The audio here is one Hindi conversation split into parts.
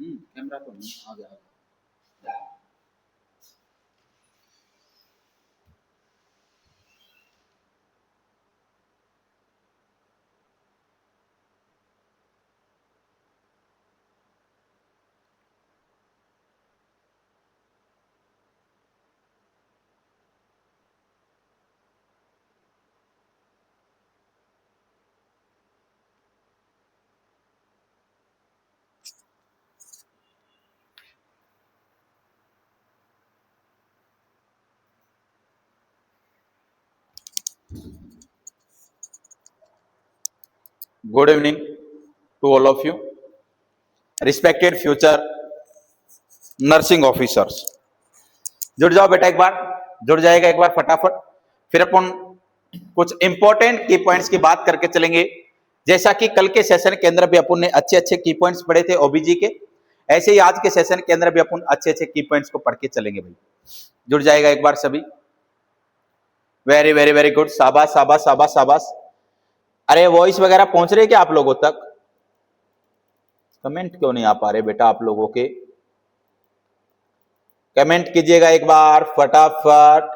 कैमरा तो नहीं आ गया। Good evening to all of you, respected future nursing officers. जुड़ जाओ बेटा, एक बार जुड़ जाएगा एक बार फटाफट। फिर अपन कुछ इंपॉर्टेंट की पॉइंट्स की बात करके चलेंगे। जैसा कि कल के सेशन के अंदर भी अपन ने अच्छे अच्छे की पॉइंट्स पढ़े थे ओबीजी के, ऐसे ही आज के सेशन के अंदर भी अपन अच्छे अच्छे की पॉइंट्स को पढ़ के चलेंगे। भाई जुड़ जाएगा एक बार सभी। वेरी वेरी वेरी गुड, शाबाश शाबाश शाबाश शाबाश। अरे वॉइस वगैरह पहुंच रही है क्या आप लोगों तक? कमेंट क्यों नहीं आ पा रहे बेटा आप लोगों के? कमेंट कीजिएगा एक बार फटाफट।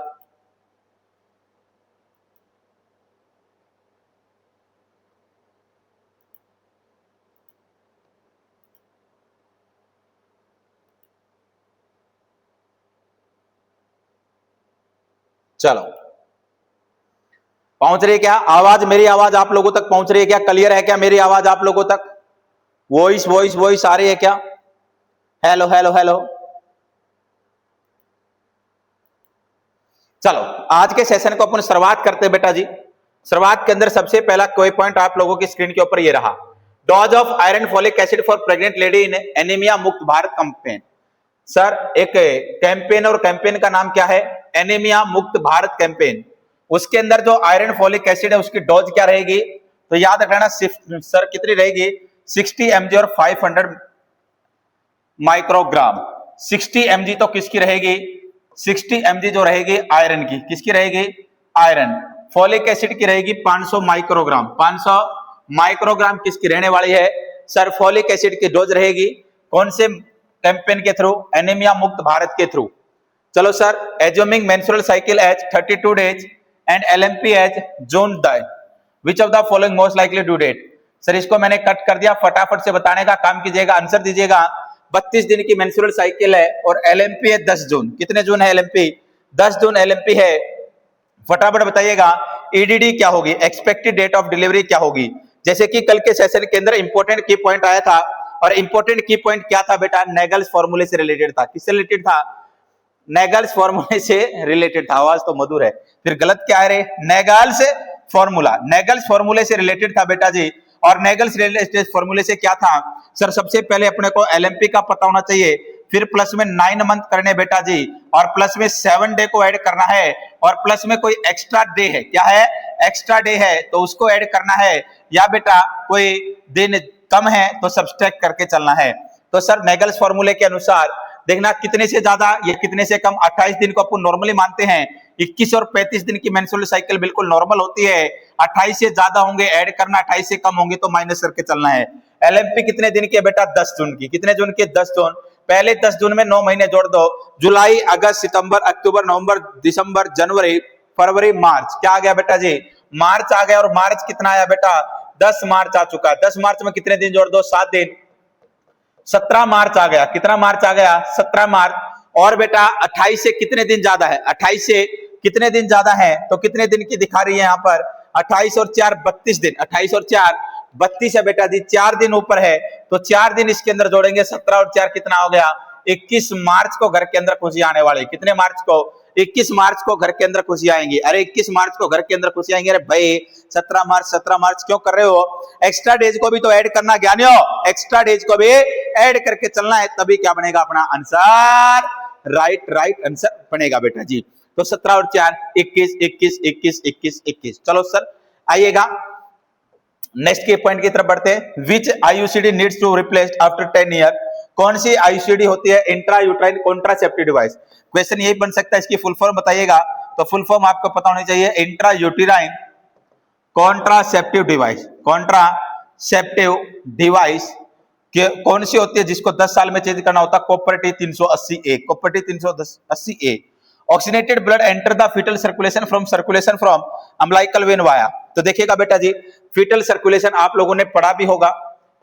चलो, पहुंच रही है क्या आवाज? मेरी आवाज आप लोगों तक पहुंच रही है क्या? क्लियर है क्या मेरी आवाज आप लोगों तक? वॉइस वॉइस वॉइस आ रही है क्या? Hello hello hello. चलो, आज के सेशन को अपन शुरुआत करते हैं बेटा जी। शुरुआत के अंदर सबसे पहला कोई पॉइंट आप लोगों की स्क्रीन के ऊपर ये रहा, dose of iron folic acid for pregnant lady in anaemia मुक्त भारत कैंपेन। सर एक कैंपेन, और कैंपेन का नाम क्या है? एनीमिया मुक्त भारत कैंपेन। उसके अंदर जो आयरन फॉलिक एसिड है उसकी डोज क्या रहेगी? तो याद रखना सर कितनी रहेगी? 60 mg और 500 माइक्रोग्राम। 60 mg तो किसकी रहेगी? 60 mg जो रहेगी आयरन की, किसकी रहेगी? आयरन। फॉलिक एसिड की रहेगी 500 माइक्रोग्राम। 500 माइक्रोग्राम किसकी रहने वाली है? सर फॉलिक एसिड की डोज रहेगी कौन से कैंपेन के थ्रू? एनीमिया मुक्त भारत के थ्रू। चलो sir, assuming menstrual cycle as 32 days and LMP as June the which of the following most likely due date. Sir इसको मैंने कट कर दिया, फटाफट से बताने का काम कीजिएगा, आंसर दीजिएगा। 32 दिन की मेंस्ट्रुअल साइकिल है और एलएमपी है 10 जून। कितने जून है एलएमपी? 10 जून एलएमपी है। फटाफट बताइएगा ईडीडी क्या होगी? एक्सपेक्टेड डेट ऑफ डिलीवरी क्या होगी? जैसे कि कल के सेशन के अंदर इंपॉर्टेंट की पॉइंट आया था, और इंपॉर्टेंट की पॉइंट क्या था बेटा? नेगल्स फॉर्मूले से रिलेटेड था। किससे रिलेटेड था? नेगल्स फॉर्मूले से रिलेटेड था। आवाज तो मधुर है, फिर गलत क्या है रे? Naegele's formula. नेगल्स फॉर्मूले से रिलेटेड था बेटा जी। और नेगल्स रिलेटेड फॉर्मूले से क्या था? सर सबसे पहले अपने को एलएमपी का पता होना चाहिए, फिर प्लस में 9 मंथ करने बेटा जी, और प्लस में 7 डे को ऐड करना है, और प्लस में कोई एक्स्ट्रा डे है। क्या है? एक्स्ट्रा डे है तो उसको ऐड करना है, या बेटा कोई दिन कम है तो सब्सट्रैक्ट करके चलना है। तो सर नेगल्स फॉर्मूले के अनुसार देखना कितने से ज्यादा या कितने से कम। 28 दिन को अपन नॉर्मली मानते हैं। 21 और 35 दिन की मेंस्ट्रुअल साइकिल बिल्कुल नॉर्मल होती है। 28 से ज्यादा होंगे ऐड करना, 28 से कम होंगे तो माइनस करके चलना है। एलएमपी कितने दिन की है बेटा? 10 जून की। कितने जून की? 10 जून। पहले 10 जून में 9 महीने जोड़ दो, जुलाई अगस्त सितंबर अक्टूबर नवंबर दिसंबर जनवरी फरवरी मार्च। क्या आ गया बेटा जी? मार्च आ गया। और मार्च कितना आया बेटा? 10 मार्च आ चुका। 10 मार्च में कितने दिन जोड़ दो? 7 दिन। 17 मार्च आ गया। कितना मार्च आ गया? 17 मार्च। और बेटा 28 से कितने दिन ज्यादा है? 28 से कितने दिन ज्यादा है? तो कितने दिन की दिखा रही है यहाँ पर? 28 और 4 32 दिन। 28 और 4 32 है बेटा जी, 4 दिन ऊपर है तो 4 दिन इसके अंदर जोड़ेंगे। 17 और 4 कितना हो गया? 21 मार्च को घर के अंदर खुशी आने वाली। कितने मार्च को? 21 मार्च को घर के अंदर खुशी आएंगी। अरे 21 मार्च को घर के अंदर खुशी आएंगी। अरे भाई 17 मार्च क्यों कर रहे हो? एक्स्ट्रा डेज को भी तो ऐड करना ज्ञानियों, एक्स्ट्रा डेज को भी ऐड करके चलना है, तभी क्या बनेगा अपना आंसर? राइट आंसर बनेगा बेटा जी। तो 17 और 4 21 21 21 21 21। चलो सर आइएगा नेक्स्ट के पॉइंट की तरफ बढ़ते हैं। Which IUCD needs to replace after 10 year. कौन सी आईयूसीडी होती है? Intra uterine contraceptive device. Question यही बन सकता है, इसकी फुल फॉर्म बताइएगा। तो फुल फॉर्म आपको पता होनी चाहिए, intra uterine contraceptive device. Contraceptive device कि कौन सी होती है जिसको 10 साल में चेंज करना होता है? Cooperative 380A, cooperative 380A। Oxygenated blood enter the fetal circulation from umbilical vein via. तो देखिएगा बेटा जी, फीटल सर्कुलेशन आप लोगों ने पढ़ा भी होगा।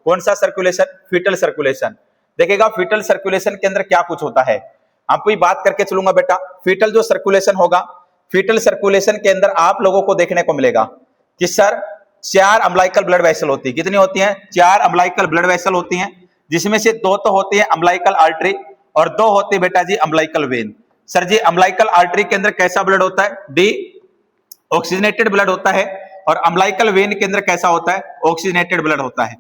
कौन सा सर्कुलेशन? Fetal circulation. देखिएगा फीटल सर्कुलेशन के अंदर क्या कुछ होता है, आपको ही बात करके चलूंगा बेटा। फीटल जो सर्कुलेशन होगा, फीटल सर्कुलेशन के अंदर आप लोगों को देखने को मिलेगा कि सर 4 अम्बिलिकल ब्लड वेसल होती है। कितनी होती हैं? 4 अम्बिलिकल ब्लड वेसल होती हैं, जिसमें से 2 तो होती है अम्बिलिकल आर्टरी और 2 होती है बेटा जी अम्बिलिकल वेन। सर जी अम्बिलिकल आर्टरी के अंदर कैसा ब्लड होता है? डी ऑक्सीजनेटेड ब्लड होता है। और अम्बिलिकल वेन के अंदर कैसा होता है? ऑक्सीजनेटेड ब्लड होता है।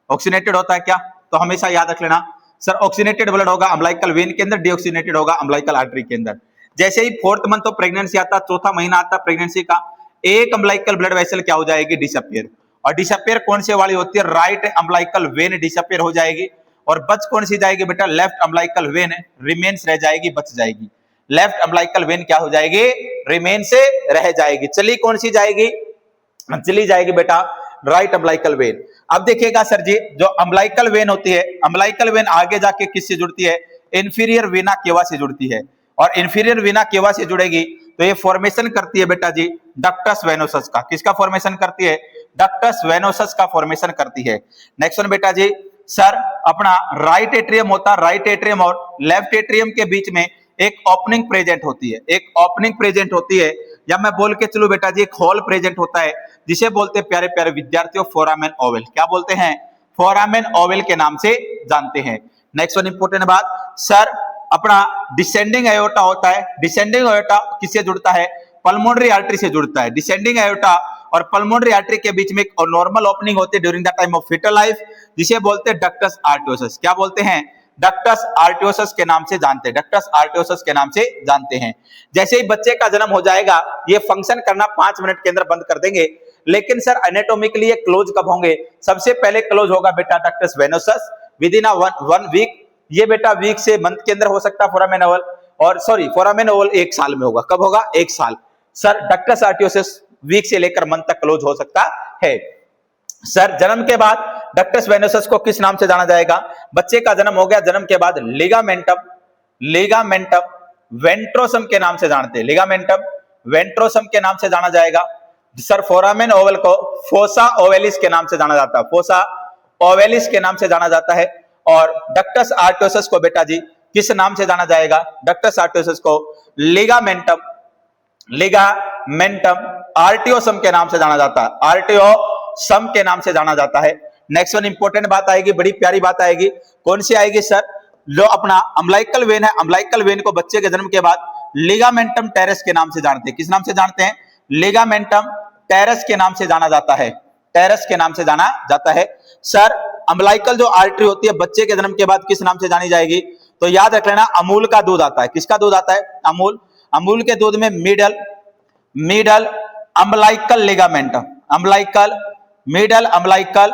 ऑक्सीजनेटेड होता है क्या? तो हमेशा याद रख लेना सर, ऑक्सीजनेटेड ब्लड होगा अम्बिलिकल वेन के अंदर, डीऑक्सीजनेटेड होगा अम्बिलिकल आर्टरी के अंदर। जैसे ही 4th मंथ ऑफ प्रेगनेंसी आता, चौथा महीना आता प्रेगनेंसी का, एक अम्बिलिकल ब्लड वेसल क्या हो जाएगी? डिसअपियर। और डिसअपियर कौन से वाली होती है? राइट अम्बिलिकल वेन डिसअपियर हो जाएगी। और बच कौन सी जाएगी बेटा? लेफ्ट अम्बिलिकल वेन रिमेन्स रह जाएगी, बच जाएगी। लेफ्ट अम्बिलिकल वेन क्या हो जाएगी? रिमेन से रह जाएगी। चली कौन सी जाएगी? चली जाएगी बेटा राइट अम्बिलिकल वेन। अब देखिएगा सर जी, जो अम्बिलिकल वेन होती है, अम्बिलिकल वेन आगे जाके किससे जुड़ती है? इंफीरियर वेना केवा से जुड़ती है। और इंफीरियर वेना केवा से जुड़ेगी तो ये फॉर्मेशन करती है बेटा जी डक्टस वेनोसस का। किसका फॉर्मेशन करती है? डक्टस वेनोसस का फॉर्मेशन करती है। नेक्स्ट वन बेटा जी, सर अपना राइट एट्रियम होता है, राइट एट्रियम और लेफ्ट एट्रियम के बीच में एक ओपनिंग प्रेजेंट होती है, एक ओपनिंग प्रेजेंट होती है, या मैं बोल के चलूं बेटा जी एक होल प्रेजेंट होता है, जिसे बोलते हैं प्यारे प्यारे विद्यार्थियों फोरामेन ओवल। क्या बोलते हैं? फोरामेन ओवल के नाम से जानते हैं। नेक्स्ट वन इंपॉर्टेंट बात, सर अपना डिसेंडिंग एयोर्टा होता है। डिसेंडिंग एयोर्टा किससे जुड़ता है? पल्मोनरी आर्टरी से जुड़ता है। डिसेंडिंग एयोर्टा और पल्मोनरी आर्टरी के बीच में एक नॉर्मल ओपनिंग होती है during the time of fetal life, जिसे बोलते हैं डक्टस आर्टियोसस। क्या बोलते हैं? डक्टस आर्टियोसस के नाम से जानते हैं, डक्टस आर्टियोसस के नाम से जानते हैं। जैसे ही बच्चे का जन्म हो जाएगा, ये फंक्शन करना 5 मिनट के अंदर बंद कर देंगे। लेकिन सर एनाटॉमिकली ये क्लोज कब होंगे? सबसे पहले क्लोज होगा बेटा ductus venosus within 1 week. ये बेटा वीक से मंथ के अंदर हो सकता है फोरामेन ओवल, और सॉरी फोरामेन ओवल 1 साल में होगा। कब होगा? 1 साल। सर डक्टस आर्टियोसस वीक से लेकर मंथ तक क्लोज हो सकता है। सर जन्म के बाद डक्टस वेनोसस को किस नाम से जाना जाएगा? बच्चे का जन्म हो गया, जन्म के बाद लिगामेंटम, लिगामेंटम वेंट्रोसम के नाम से जानते हैं, लिगामेंटम वेंट्रोसम के नाम से जाना जाएगा। सर फोरामेन ओवल को फोसा ओवेलिस के नाम से जाना जाता है, फोसा ओवेलिस के नाम से जाना जाता है। और डक्टस आर्टियोसस को बेटा जी किस नाम से जाना जाएगा? डक्टस आर्टियोसस को लिगामेंटम, लिगामेंटम आर्टियोसम के नाम से जाना जाता है, आर्टियोसम के नाम से जाना जाता है। नेक्स्ट वन इंपॉर्टेंट बात आएगी, बड़ी प्यारी बात आएगी। कौन सी आएगी सर? जो अपना अम्बिलिकल वेन है, अम्बिलिकल वेन को बच्चे के जन्म के बाद लिगामेंटम टेरेस के नाम से जानते हैं। किस नाम से जानते हैं? लिगामेंटम टेरेस के नाम से जाना जाता है, टेरेस के नाम से जाना जाता है। सर अम्बिलिकल जो आर्टरी होती है बच्चे के जन्म के बाद किस नाम से जानी जाएगी? तो याद रख लेना अमूल का दूध आता है। किसका दूध आता है? अमूल। अमूल के दूध में middle umbilical ligamentum, umbilical middle umbilical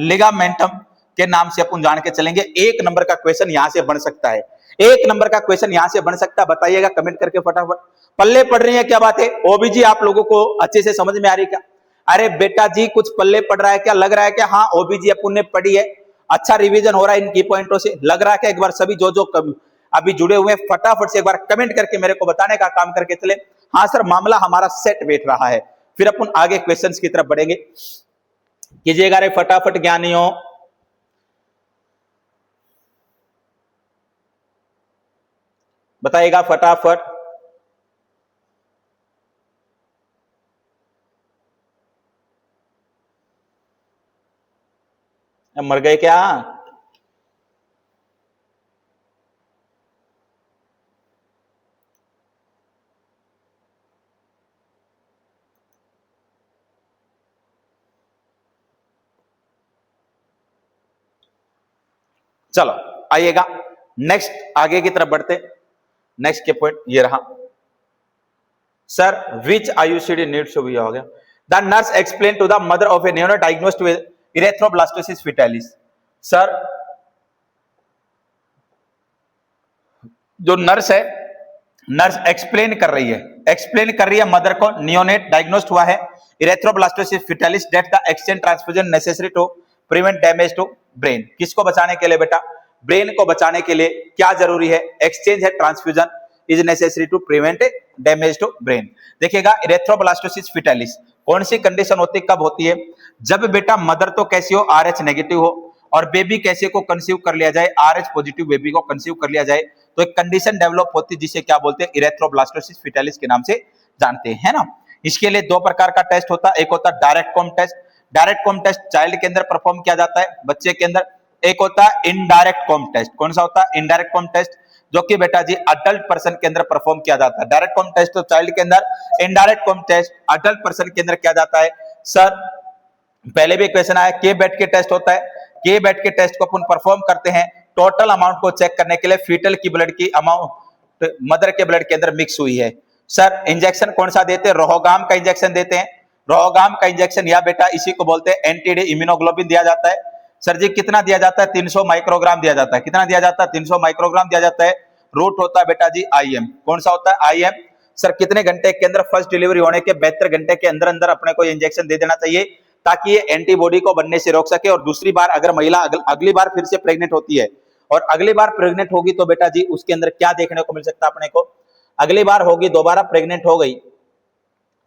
ligamentum के नाम से अपन जान के चलेंगे। 1 नंबर का क्वेश्चन यहां से बन सकता है, 1 नंबर का क्वेश्चन यहां से बन सकता है। बताइएगा कमेंट करके फटाफट। पल्ले पढ़ रही है क्या बात है? ओबीजी आप लोगों को अच्छे से समझ में आ रही क्या? अरे बेटा जी कुछ पल्ले पढ़ रहा है क्या? लग रहा है क्या हाँ ओबीजी अपन ने पढ़ी है, अच्छा रिवीजन हो रहा है इन की पॉइंटों से? लग रहा है क्या? एक बार सभी जो अभी जुड़े हुए फटाफट से एक बार कमेंट करके मेरे को बताने का काम करके चले। हाँ सर मामला हमारा सेट बैठ रहा है, फिर अपन आगे क्वेश्चंस की तरफ बढ़ेंगे। कीजिएगा रे फटाफट ज्ञानियों। बताइएगा फटाफट। मर गए क्या? चलो आइएगा नेक्स्ट, आगे की तरफ बढ़ते। नेक्स्ट के पॉइंट ये रहा sir, which IUCD needs to be हो गया। The nurse explain to the mother of a न्यूनो diagnosed with erythroblastosis fetalis. Sir जो नर्स है, नर्स एक्सप्लेन कर रही है मदर को, नियोनेट डायग्नोस्ड हुआ है erythroblastosis fetalis, that the exchange transfusion necessary to prevent damage to brain. किसको बचाने के लिए बेटा? ब्रेन को बचाने के लिए क्या जरूरी है? एक्सचेंज है, transfusion is necessary to prevent damage to brain. देखिएगा इरेथ्रोब्लास्टोसिस फिटालिस कौन सी कंडीशन होती है, कब होती है? जब बेटा मदर तो कैसी हो, RH नेगेटिव हो, और बेबी कैसे को कंसीव कर लिया जाए, RH पॉजिटिव बेबी को कंसीव कर लिया जाए, तो एक कंडीशन डेवलप होती है जिसे क्या बोलते हैं? इरेथ्रोब्लास्टोसिस फिटालिस के नाम से जानते हैं ना। इसके लिए दो प्रकार का टेस्ट होता है, एक होता है direct Coombs test. Direct Coombs test child के अंदर परफॉर्म किया जाता है, बच्चे के अंदर। एक होता है इनडायरेक्ट कॉम टेस्ट। कौन सा होता है? इनडायरेक्ट कॉम टेस्ट, जो कि बेटा जी अडल्ट पर्सन के अंदर परफॉर्म किया जाता है। डायरेक्ट कॉम टेस्ट तो चाइल्ड के अंदर, indirect Coombs test adult person के अंदर किया जाता है। सर पहले भी क्वेश्चन आया, के बेट के टेस्ट होता है, के बेट के टेस्ट को अपन परफॉर्म करते हैं टोटल अमाउंट को चेक करने के लिए, फीटल की ब्लड की अमाउंट मदर के ब्लड के अंदर मिक्स हुई है। सर इंजेक्शन कौन सा देते हैं? रोहोगाम का इंजेक्शन देते हैं। रोहोगाम का इंजेक्शन या बेटा इसी को बोलते हैं एंटी डी इम्यूनोग्लोबिन दिया जाता है। सर जी कितना दिया जाता है? 300 माइक्रोग्राम दिया जाता है। कितना दिया जाता है? 300 माइक्रोग्राम दिया जाता है। रूट होता है बेटा जी IM। कौन सा होता है? IM। सर कितने घंटे के अंदर? फर्स्ट डिलीवरी होने के 72 घंटे के अंदर अंदर अपने को इंजेक्शन दे देना चाहिए, ताकि ये एंटीबॉडी को बनने से रोक सके। और दूसरी बार अगर महिला अगली बार फिर से प्रेग्नेंट होती है और अगली बार प्रेग्नेंट होगी तो बेटा जी उसके अंदर क्या देखने को मिल सकता है अपने को? अगली बार होगी, दोबारा प्रेग्नेंट हो गई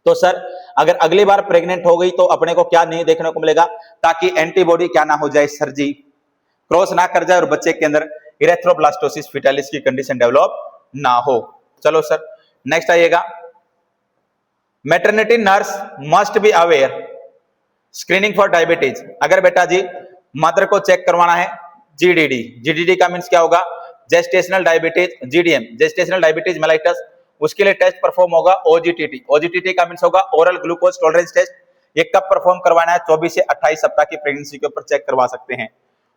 तो सर अगर अगली बार प्रेग्नेंट हो गई तो अपने को क्या नहीं देखने को मिलेगा? ताकि एंटीबॉडी क्या ना हो जाए सर जी, क्रॉस ना कर जाए और बच्चे के अंदर इरेथ्रोब्लास्टोसिस फिटालिस की कंडीशन डेवलप ना हो। चलो सर नेक्स्ट आइएगा, maternity nurse must be aware screening for diabetes. अगर बेटा जी मदर को चेक करवाना है, GDD का मीन्स क्या होगा? Gestational diabetes, GDM gestational diabetes mellitus, उसके लिए टेस्ट परफॉर्म होगा OGTT का मीन्स होगा ओरल ग्लूकोज टॉलरेंस टेस्ट। ये कब परफॉर्म करवाना है? 24 से 28 सप्ताह की प्रेगनेंसी के ऊपर चेक करवा सकते हैं।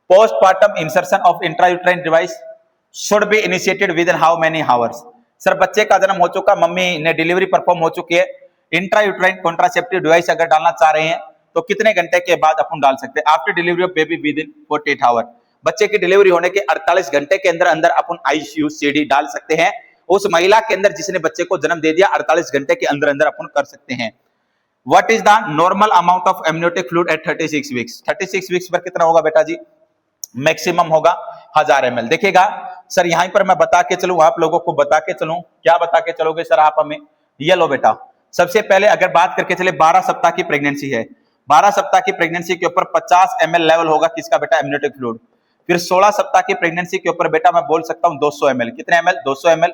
Postpartum insertion of intrauterine device should be initiated with in how many hours. Sir बच्चे का जन्म हो चुका, मम्मी ने डिलीवरी परफॉर्म हो चुकी है, इंट्रायूट्राइन कॉन्ट्रासेप्टिव डिवाइस अगर डालना चाह रहे हैं तो कितने घंटे के बाद अपन डाल सकते हैं? After delivery of baby within 48 hour. बच्चे की डिलीवरी होने के 48 घंटे के अंदर अंदर अपन IUCD डाल सकते हैं उस महिला के अंदर जिसने बच्चे को जन्म दे दिया। 48 घंटे के अंदर अंदर अपन कर सकते हैं। What is the normal amount of amniotic fluid at 36 weeks? 36 weeks पर कितना होगा बेटा जी? मैक्सिमम होगा 1000 ml। देखिएगा सर यहां पर मैं बता के चलूं, आप लोगों को बता के चलूं, क्या बता के चलोगे सर आप हमें? ये लो बेटा, सबसे पहले अगर बात करके चले 12 सप्ताह की प्रेगनेंसी है, 12 सप्ताह की प्रेगनेंसी के ऊपर 50 ml लेवल होगा किसका बेटा? Amniotic fluid. फिर 16 सप्ताह की प्रेगनेंसी के ऊपर बेटा मैं बोल सकता हूं 200 ml। कितने ml? 200 ml।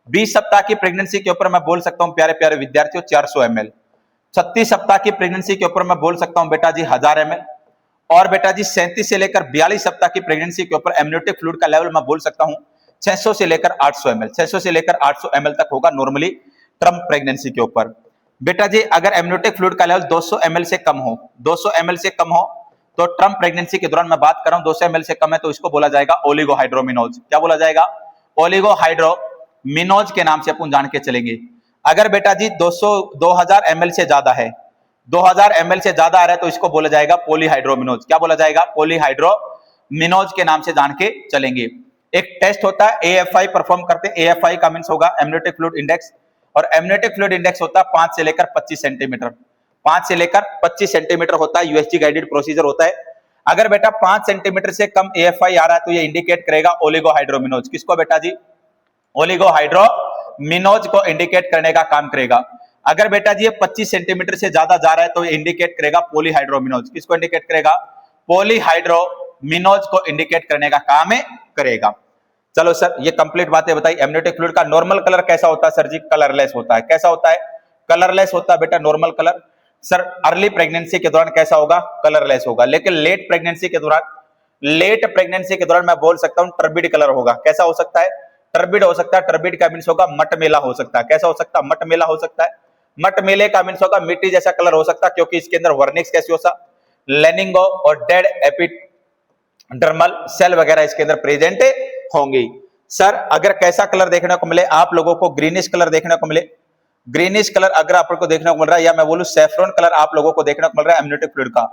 20 सप्ताह की प्रेगनेंसी के ऊपर मैं बोल सकता हूं प्यारे प्यारे विद्यार्थियों 400 ml। 36 सप्ताह की प्रेगनेंसी के ऊपर मैं बोल सकता हूं बेटा जी 1000 ml। और बेटा जी 37 से लेकर 42 सप्ताह की प्रेगनेंसी के ऊपर एमनियोटिक फ्लूइड का लेवल मैं बोल सकता हूं 600 से लेकर 800 ml। 600 से लेकर 800 ml तक होगा नॉर्मली टर्म प्रेगनेंसी के ऊपर। बेटा जी अगर एमनियोटिक फ्लूइड का लेवल 200 ml से कम हो, 200 ml से कम हो तो टर्म प्रेगनेंसी के दौरान मैं बात कर रहा हूं 200 ml से कम है तो इसको बोला जाएगा ओलिगोहाइड्रोमिनोज। क्या बोला जाएगा? ओलिगोहाइड्रोमिनोज के नाम से अपन जान के चलेंगे। अगर बेटा जी 2000 ml से ज्यादा है, 2000 ml से ज्यादा आ रहा है तो इसको बोला जाएगा पॉलीहाइड्रोमिनोज। क्या बोला जाएगा? पॉलीहाइड्रोमिनोज के नाम से जान के चलेंगे। एक टेस्ट होता है AFI परफॉर्म करते हैं, AFI का मींस होगा एमनियोटिक फ्लूइड इंडेक्स, और एमनियोटिक फ्लूइड इंडेक्स होता है 5 से लेकर 25 सेंटीमीटर। 5 से लेकर 25 सेंटीमीटर होता है, USG गाइडेड प्रोसीजर होता है। अगर बेटा 5 सेंटीमीटर से कम AFI आ रहा है तो ये इंडिकेट करेगा ओलिगोहाइड्रोमिनोज। किसको बेटा जी? ओलिगोहाइड्रोमिनोज को इंडिकेट करने का काम करेगा। अगर बेटा जी ये 25 सेंटीमीटर से ज्यादा जा रहा है तो ये इंडिकेट करेगा पॉलीहाइड्रोमिनोज। किसको इंडिकेट करेगा? पॉलीहाइड्रोमिनोज को इंडिकेट करने का काम करेगा। चलो सर ये कंप्लीट बातें बताई। एमनियोटिक फ्लूइड का नॉर्मल कलर कैसा होता है सर जी? कलरलेस होता है। कैसा होता है? कलरलेस होता है बेटा normal colour. Sir early pregnancy के दौरान कैसा होगा? कलरलेस होगा। लेकिन लेट प्रेगनेंसी के दौरान मैं बोल सकता हूं टर्बिड कलर होगा। कैसा हो सकता है? टर्बिड हो सकता है। टर्बिड का मींस होगा मटमेला हो सकता है। कैसा हो सकता है? मटमेला हो सकता है। मटमेले का मींस होगा मिट्टी जैसा कलर हो सकता है, क्योंकि इसके अंदर वर्निक्स कैसी हो सकता, लेनिंगो और डेड एपिडर्मल सेल वगैरह इसके अंदर प्रेजेंट होंगी। सर अगर कैसा कलर देखने को मिले आप लोगों को? ग्रीनिश कलर देखने को मिले, ग्रीनिश कलर अगर आपको देखने को मिल रहा है, या मैं बोलूं सैफरन कलर आप लोगों को देखने को मिल रहा है एमनियोटिक फ्लूइड का,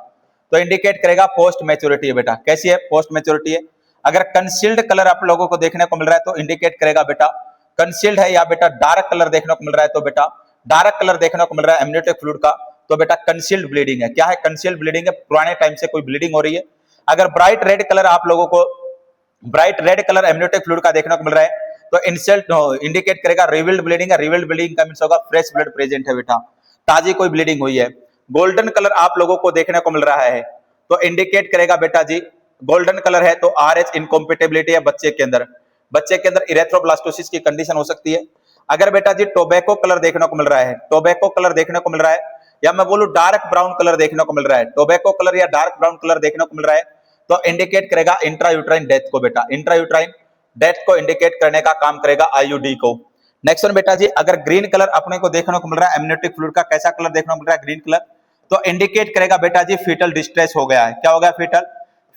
तो इंडिकेट करेगा पोस्ट मैच्योरिटी है बेटा। कैसी है? पोस्ट मैच्योरिटी है। अगर कंसील्ड कलर आप लोगों को देखने को मिल रहा है तो इंडिकेट करेगा बेटा कंसील्ड है, या बेटा डार्क कलर देखने को मिल रहा है तो बेटा डार्क कलर देखने को मिल रहा है एमनियोटिक फ्लूइड का तो बेटा कंसील्ड ब्लीडिंग है। क्या है? कंसील्ड ब्लीडिंग है। पुराने टाइम से कोई ब्लीडिंग हो रही है अगर ब्राइट रेड कलर आप लोगों को bright red colour amniotic fluid का देखने को मिल रहा है तो इंसल्ट इंडिकेट करेगा रिवील्ड ब्लीडिंग है। रिवील्ड ब्लीडिंग का मींस होगा फ्रेश ब्लड प्रेजेंट है बेटा, ताजी कोई ब्लीडिंग हुई है। गोल्डन कलर आप लोगों को देखने को मिल रहा है तो इंडिकेट करेगा बेटा जी गोल्डन कलर है तो आरएच इनकॉम्पिटेबिलिटी है बच्चे के अंदर, बच्चे के अंदर इरेथ्रोब्लास्टोसिस की कंडीशन हो सकती है। अगर बेटा जी टोबैको कलर देखने को मिल रहा है, टोबैको कलर देखने को मिल रहा है या मैं बोलूं डार्क ब्राउन कलर देखने को मिल रहा है, टोबैको कलर या डार्क ब्राउन कलर देखने को मिल रहा है तो इंडिकेट करेगा इंट्रायूट्राइन डेथ को बेटा, इंट्रायूट्राइन डेथ को इंडिकेट करने का काम करेगा आईयूडी को। नेक्स्ट वन बेटा जी अगर ग्रीन कलर अपने को देखने को मिल रहा है एमनियोटिक फ्लूइड का, कैसा कलर देखने को मिल रहा है ग्रीन कलर, तो इंडिकेट करेगा बेटा जी फीटल डिस्ट्रेस हो गया है। क्या हो गया? फीटल,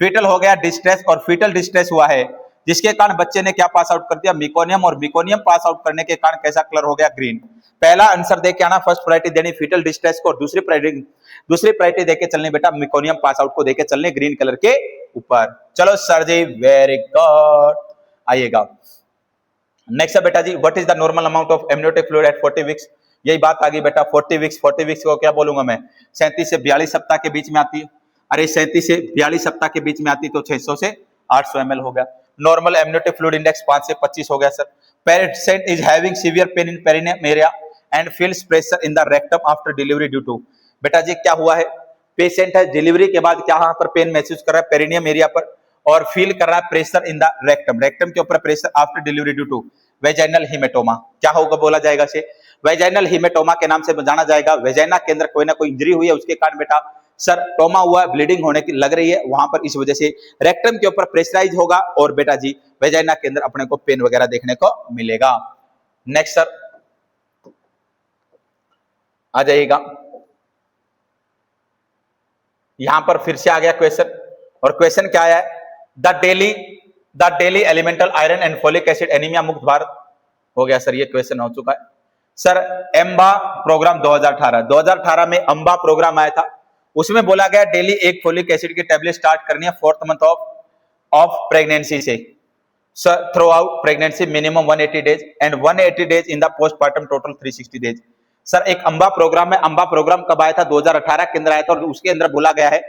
फीटल हो गया डिस्ट्रेस, और फीटल डिस्ट्रेस हुआ है जिसके कारण बच्चे ने क्या पास आउट कर दिया? मिकोनियम, और मिकोनियम पास आउट करने के कारण कैसा कलर हो गया? ग्रीन। पहला आंसर दे के आना, फर्स्ट प्रायोरिटी देनी फीटल डिस्ट्रेस को, और दूसरी प्रायोरिटी देके चलने बेटा मिकोनियम पास आउट को देके चलने ग्रीन कलर के ऊपर। चलो सर जी वेरी गुड, आइएगा नेक्स्ट है बेटा जी what is the normal amount of amniotic fluid at 40 weeks. यही बात आ गई बेटा 40 वीक्स, 40 वीक्स को क्या बोलूंगा मैं? 37 से 42 सप्ताह के बीच में आती है। अरे 37 से 42 सप्ताह के बीच में आती तो 600 से 800 ml हो गया। नॉर्मल एमनियोटिक फ्लूइड इंडेक्स 5 से 25 हो गया sir. Patient is having severe pain in perineum area and feels pressure in the rectum after delivery due to. बेटा जी क्या हुआ है? पेशेंट है डिलीवरी के बाद क्या यहाँ पर पेन महसूस कर रहा है पेरिनियम एरिया पर, और फील कर रहा है pressure in the rectum, rectum के ऊपर pressure after delivery due to vaginal haematoma. क्या होगा बोला जाएगा से? वेजाइनल हीमेटोमा के नाम से जाना जाएगा। वेजाइना के अंदर कोई ना कोई इंजरी हुई है उसके कारण बेटा सर टोमा हुआ, ब्लीडिंग होने की लग रही है वहां पर, इस वजह से रेक्टम के ऊपर प्रेशराइज होगा और बेटा जी वेजाइना के अंदर अपने को पेन वगैरह देखने को मिलेगा। नेक्स्ट सर आ जाइएगा, यहां पर फिर से आ गया क्वेश्चन, और क्वेश्चन क्या आया है? The daily elemental iron and folic acid anaemia मुक्त भारत। हो गया सर, ये क्वेश्चन हो चुका है सर। एम्बा प्रोग्राम 2018 में अम्बा प्रोग्राम आया था, उसमें बोला गया डेली एक फोलिक एसिड की टेबलेट स्टार्ट करनी है 4th मंथ ऑफ प्रेगनेंसी से sir, through out pregnancy minimum 180 days and 180 days in the postpartum total 360 days. Sir एक अम्बा प्रोग्राम है, अम्बा प्रोग्राम कब आया था? 2018 के अंदर आया था, और उसके अंदर बोला गया है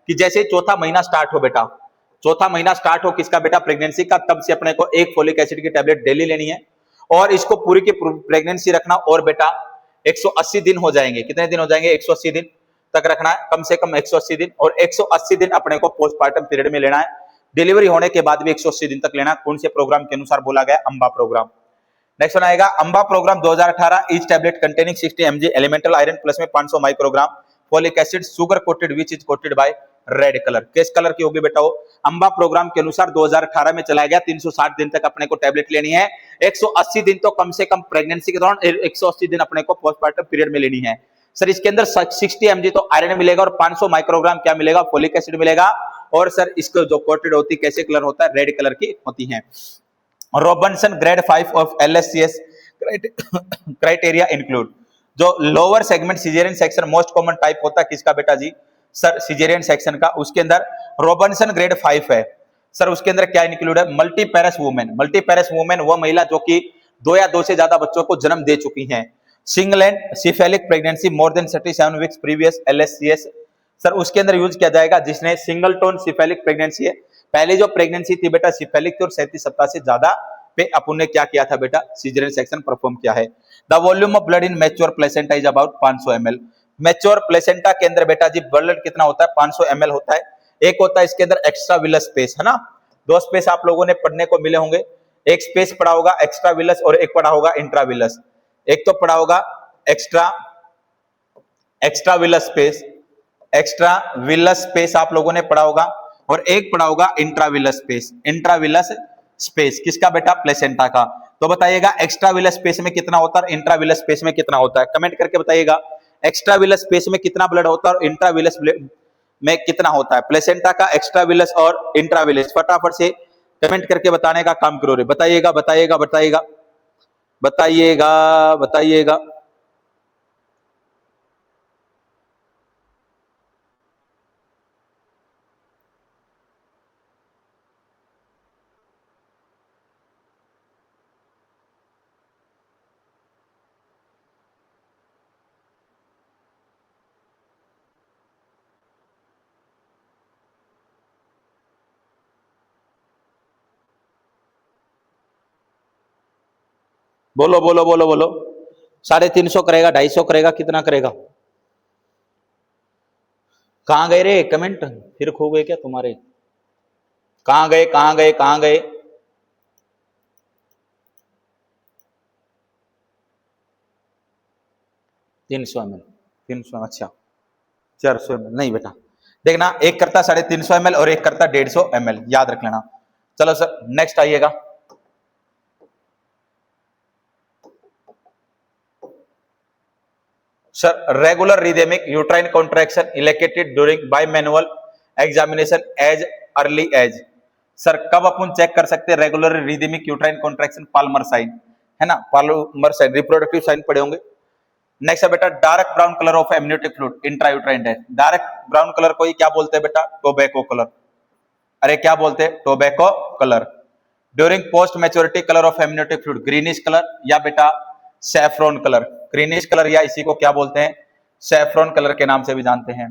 कि जैसे चौथा महीना स्टार्ट हो बेटा, चौथा महीना स्टार्ट हो किसका बेटा? प्रेगनेंसी का, तब से अपने को एक फोलिक एसिड की टेबलेट डेली लेनी है और इसको पूरी की प्रेगनेंसी रखना, और बेटा 180 दिन हो जाएंगे। कितने दिन हो जाएंगे? 180 दिन तक रखना है, कम से कम 180 दिन, और 180 दिन अपने को पोस्टपार्टम पीरियड में लेना है, डिलीवरी होने के बाद भी 180 दिन तक लेना। कौन से प्रोग्राम के अनुसार बोला गया? अम्बा प्रोग्राम। नेक्स्ट वन आएगा अम्बा programme 2018, each tablet containing 60 mg elemental iron plus में 500 microgram folic acid, sugar coated which is coated by red colour. किस कलर की होगी बेटा? वो अम्बा प्रोग्राम के अनुसार 2018 में चलाया गया, 360 दिन तक अपने को टैबलेट लेनी है, 180 दिन तो कम से कम प्रेगनेंसी के दौरान, 180 दिन अपने को पोस्टपार्टम पीरियड में लेनी है सर। इसके अंदर 60 mg तो आयरन मिलेगा और 500 माइक्रोग्राम क्या मिलेगा? फोलिक एसिड मिलेगा, और सर इसको जो कोटेड होती कैसे कलर होता है? रेड कलर की होती है। Robinson grade 5 of LSCS criteria include, जो lower segment caesarean section most common type होता है किसका बेटा जी? सर सिजेरियन सेक्शन का, उसके अंदर रॉबिन्सन ग्रेड 5 है सर। उसके अंदर क्या इंक्लूड है? मल्टीपेरस वुमेन, मल्टीपेरस वुमेन वो महिला जो कि 2 या 2 से ज्यादा बच्चों को जन्म दे चुकी हैं। Single and cephalic pregnancy more than 37 weeks previous LSCS sir, उसके अंदर यूज किया जाएगा जिसने सिंगल टोन सिफेलिक प्रेगनेंसी है, पहले जो प्रेगनेंसी थी बेटा सिफेलिक थी और 37 सप्ताह से ज्यादा पे अपन ने क्या किया था बेटा? सिजेरियन सेक्शन परफॉर्म किया है। The volume of blood in mature placenta is about 500 ml। Mature placenta के अंदर बेटा जी ब्लड कितना होता है? 500 ml होता है। एक होता है इसके अंदर एक्स्ट्रा विलस स्पेस, है ना, 2 स्पेस आप लोगों ने पढ़ने को मिले होंगे, एक स्पेस पढ़ा होगा एक्स्ट्रा विलस और एक पढ़ा होगा इंट्राविलस। एक तो पढ़ा होगा extra villous space, extra villous space आप लोगों ने पढ़ा होगा, और एक पढ़ा होगा इंट्राविलस स्पेस, इंट्राविलस स्पेस किसका बेटा? प्लेसेंटा का। तो बताइएगा एक्स्ट्राविलस स्पेस में कितना होता है, इंट्राविलस स्पेस में कितना होता है? कमेंट करके बताइएगा एक्स्ट्राविलस स्पेस में कितना ब्लड होता है और इंट्राविलस में कितना होता है? प्लेसेंटा का, एक्स्ट्राविलस और इंट्राविलस, फटाफट से कमेंट करके बताने का काम करो रे। बताइएगा बताइएगा बताइएगा बताइएगा बताइएगा। बोलो बोलो बोलो बोलो। 350 करेगा, 250 करेगा, कितना करेगा? कहां गए रे कमेंट, फिर खो गए क्या तुम्हारे? कहां गए कहां गए कहां गए? 300 ml, 300, अच्छा 400 ml नहीं बेटा, देखना एक करता 350 ml और एक करता 150 ml, याद रख लेना। चलो सर नेक्स्ट आइएगा। Sir regular rhythmic uterine contraction elicited during by manual examination as early as. Sir कब अपन चेक कर सकते हैं regular rhythmic uterine contraction? Palmer sign, है ना, पाल्मर साइन, रिप्रोडक्टिव साइन पढ़े होंगे। नेक्स्ट है बेटा dark brown colour of amniotic fluid intrauterine death. Dark brown colour को ही क्या बोलते हैं बेटा? Tobacco colour. अरे क्या बोलते हैं? Tobacco colour. During post maturity colour of amniotic fluid greenish colour या बेटा सैफ्रॉन कलर। ग्रीनिश कलर या इसी को क्या बोलते हैं? सैफ्रॉन कलर के नाम से भी जानते हैं।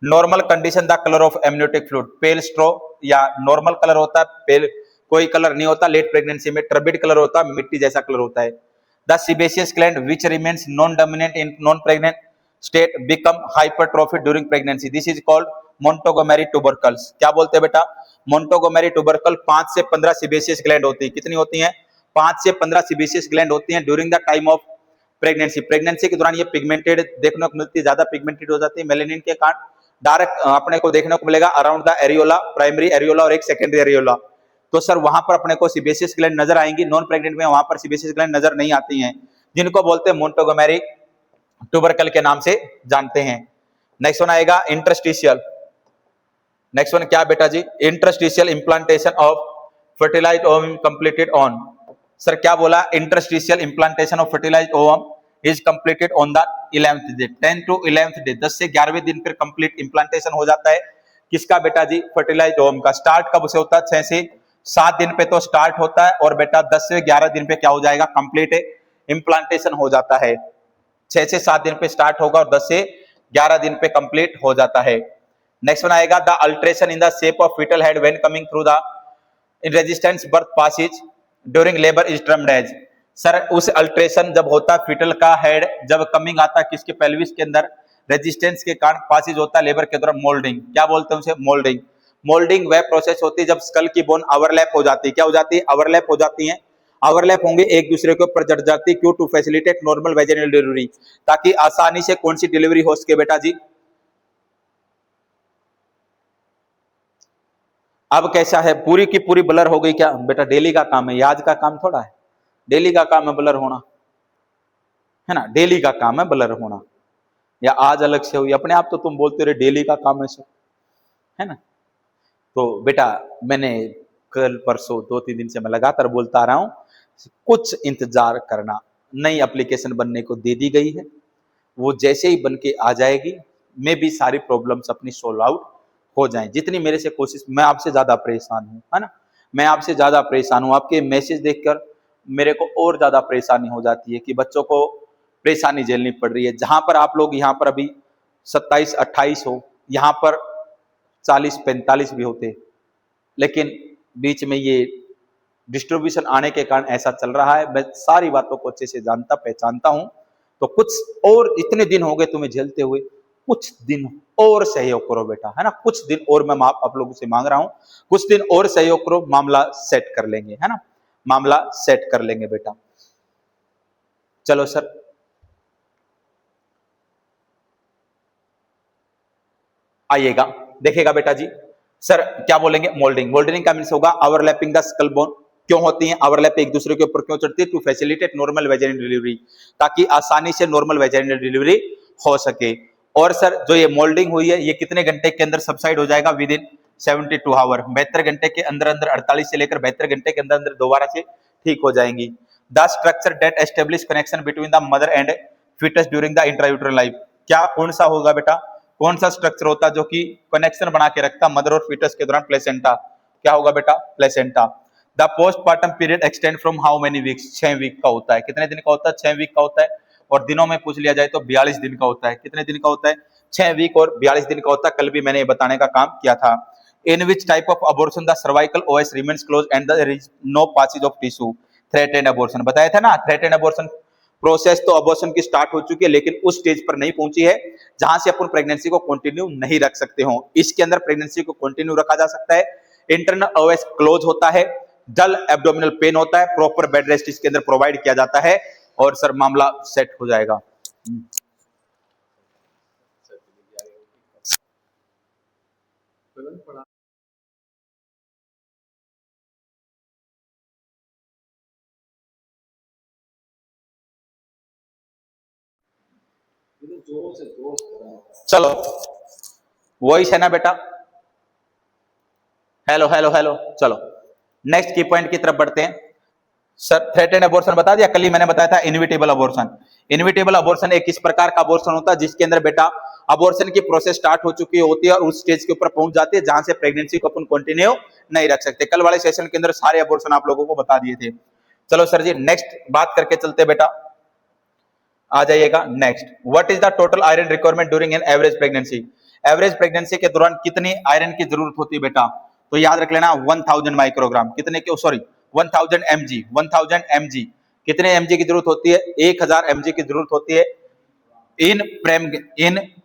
Normal condition the colour of amniotic fluid pale straw, या नॉर्मल कलर होता है पेल, कोई कलर नहीं होता। लेट प्रेगनेंसी में टर्बिड कलर होता है, मिट्टी जैसा कलर होता है। The sebaceous gland which remains non dominant in non pregnant state become hypertrophy during pregnancy, this is called Montgomery tubercles. क्या बोलते हैं बेटा? मोंटोगोमेरी ट्यूबरकल। 5 से 15 सीबेशियस ग्लैंड होती है। कितनी होती हैं? 5 से 15 सीबेशियस ग्लैंड होती हैं during the time of pregnancy. Pregnancy के दौरान ये पिगमेंटेड देखने को मिलती है, ज्यादा पिगमेंटेड हो जाती है मेलेनिन के कारण। डायरेक्ट अपने को देखने को मिलेगा around the areola, primary areola और एक सेकेंडरी एरियोला। तो सर वहां पर अपने को सीबेशियस ग्लैंड नजर आएंगी। नॉन प्रेग्नेंट में वहां पर सीबेशियस ग्लैंड नजर नहीं आती हैं, जिनको बोलते हैं मोंटोगोमेरी ट्यूबरकल के नाम से जानते हैं। नेक्स्ट वन आएगा इंटरस्टिशियल। नेक्स्ट वन क्या बेटा जी? Interstitial implantation of fertilised ovum completed on. Sir क्या बोला? Interstitial implantation of fertilised ovum is completed on the 11th day. 10 to 11th day, 10 से 11वें दिन पर कंप्लीट इंप्लांटेशन हो जाता है। किसका बेटा जी? फर्टिलाइज्ड ओवम का। स्टार्ट कब से होता है? 6 से 7 दिन पे तो स्टार्ट होता है, और बेटा 10 से 11 दिन पे क्या हो जाएगा? कंप्लीट इंप्लांटेशन हो जाता है। 6 से 7 दिन पे स्टार्ट होगा और 10 से 11 दिन पे कंप्लीट हो जाता है। नेक्स्ट वन आएगा the alteration in the shape of fetal head when coming through the resistance birth passage during labour is termed as. Sir उस अल्ट्रेशन जब होता है फीटल का हेड जब कमिंग आता है किसके? पेल्विस के अंदर, रेजिस्टेंस के कारण पासेज होता है लेबर के दौरान, मोल्डिंग। क्या बोलते हैं उसे? मोल्डिंग। मोल्डिंग वह प्रोसेस होती है जब स्कल की बोन ओवरलैप हो जाती है। क्या हो जाती है? ओवरलैप हो जाती है। ओवरलैप होंगे, एक दूसरे के ऊपर जड़ जाती है। क्यों? To facilitate normal vaginal delivery, ताकि आसानी से कौन सी डिलीवरी हो सके बेटा जी? अब कैसा है? पूरी की पूरी ब्लर हो गई क्या बेटा? डेली का काम है, आज का काम थोड़ा है। डेली का काम है ब्लर होना, है ना, डेली का काम है ब्लर होना। या आज अलग से हुई, अपने आप तो तुम बोलते रहे डेली का काम है सर, है ना। तो बेटा मैंने कल परसों 2-3 दिन से मैं लगातार बोलता आ रहा हूं, कुछ इंतजार करना। नई एप्लीकेशन बनने को दे दी गई है, वो जैसे ही बन के आ जाएगी मैं भी सारी प्रॉब्लम्स अपनी सोल्व आउट हो जाएं। जितनी मेरे से कोशिश, मैं आपसे ज्यादा परेशान हूं, है ना, मैं आपसे ज्यादा परेशान हूं। आपके मैसेज देखकर मेरे को और ज्यादा परेशानी हो जाती है कि बच्चों को परेशानी झेलनी पड़ रही है। जहां पर आप लोग यहाँ पर अभी 27-28 हो, यहाँ पर 40-45 भी होते, लेकिन बीच में ये डिस्ट्रीब्यूशन आने के कारण ऐसा चल रहा है। मैं सारी बातों को अच्छे से जानता पहचानता हूं। तो कुछ और, इतने दिन हो गए तुम्हें झेलते हुए, कुछ दिन और सहयोग करो बेटा, है ना, कुछ दिन और मैं आप लोगों से मांग रहा हूं, कुछ दिन और सहयोग करो, मामला सेट कर लेंगे, है ना, मामला सेट कर लेंगे बेटा। चलो सर आइएगा, देखिएगा बेटा जी। सर क्या बोलेंगे? मोल्डिंग। मोल्डिंग का मींस होगा ओवरलैपिंग द स्कल बोन। क्यों होती है ओवरलैप? एक दूसरे के ऊपर क्यों चढ़ती है? To facilitate normal vaginal delivery, ताकि आसानी से नॉर्मल वेजाइनल डिलीवरी हो सके। और सर जो ये मोल्डिंग हुई है ये कितने घंटे के अंदर सबसाइड हो जाएगा? विद इन 72 आवर, 72 घंटे के अंदर अंदर, 48 से लेकर 72 घंटे के अंदर अंदर दोबारा से ठीक हो जाएंगी। The structure that establish connection between the mother and foetus during the intrauterine life. क्या कौन सा होगा बेटा? कौन सा स्ट्रक्चर होता है जो कि कनेक्शन बना के रखता मदर और फीटस के दौरान? प्लेसेंटा। क्या होगा बेटा? Placenta. The postpartum period extend from how many weeks? 6 week का होता है। कितने दिन का होता है? 6 वीक का होता है। और दिनों में पूछ लिया जाए तो 42 दिन का होता है। कितने दिन का होता है? 6 वीक और 42 दिन का होता है। कल भी मैंने ये बताने का काम किया था। In which type of abortion the cervical os remains close and there is no passage of tissue? Threatened abortion बताया था ना, थ्रेटेंड अबॉर्शन प्रोसेस तो अबॉर्शन की स्टार्ट हो चुकी है लेकिन उस स्टेज पर नहीं पहुंची है जहां से अपन प्रेगनेंसी को कंटिन्यू नहीं रख सकते हो। इसके अंदर प्रेगनेंसी को कंटिन्यू रखा जा सकता है, इंटरनल ओएस क्लोज होता है, डल एब्डोमिनल पेन होता है, प्रॉपर बेड रेस्ट इसके अंदर प्रोवाइड किया जाता है और सर मामला सेट हो जाएगा। चलो वॉइस है ना बेटा, हेलो हेलो हेलो। चलो नेक्स्ट की पॉइंट की तरफ बढ़ते हैं। सर थ्रेटेंड अबॉर्शन बता दिया, कल ही मैंने बताया था इनविटेबल अबॉर्शन। इनविटेबल अबॉर्शन एक इस प्रकार का अबॉर्शन होता है जिसके अंदर बेटा अबॉर्शन की प्रोसेस स्टार्ट हो चुकी होती है और उस स्टेज के ऊपर पहुंच जाती है जहां से प्रेगनेंसी को अपन कंटिन्यू नहीं रख सकते। कल वाले सेशन के अंदर सारे अबॉर्शन आप लोगों को बता दिए थे। चलो सर जी नेक्स्ट बात करके चलते बेटा, आ जाइएगा next. What is the total iron requirement during an average pregnancy? Average pregnancy के दौरान कितनी आयरन की जरूरत होती है बेटा? तो याद रख लेना 1000 माइक्रोग्राम, कितने के सॉरी 1000 mg, 1000 mg कितने mg की जरूरत होती है? 1000 mg की जरूरत होती है in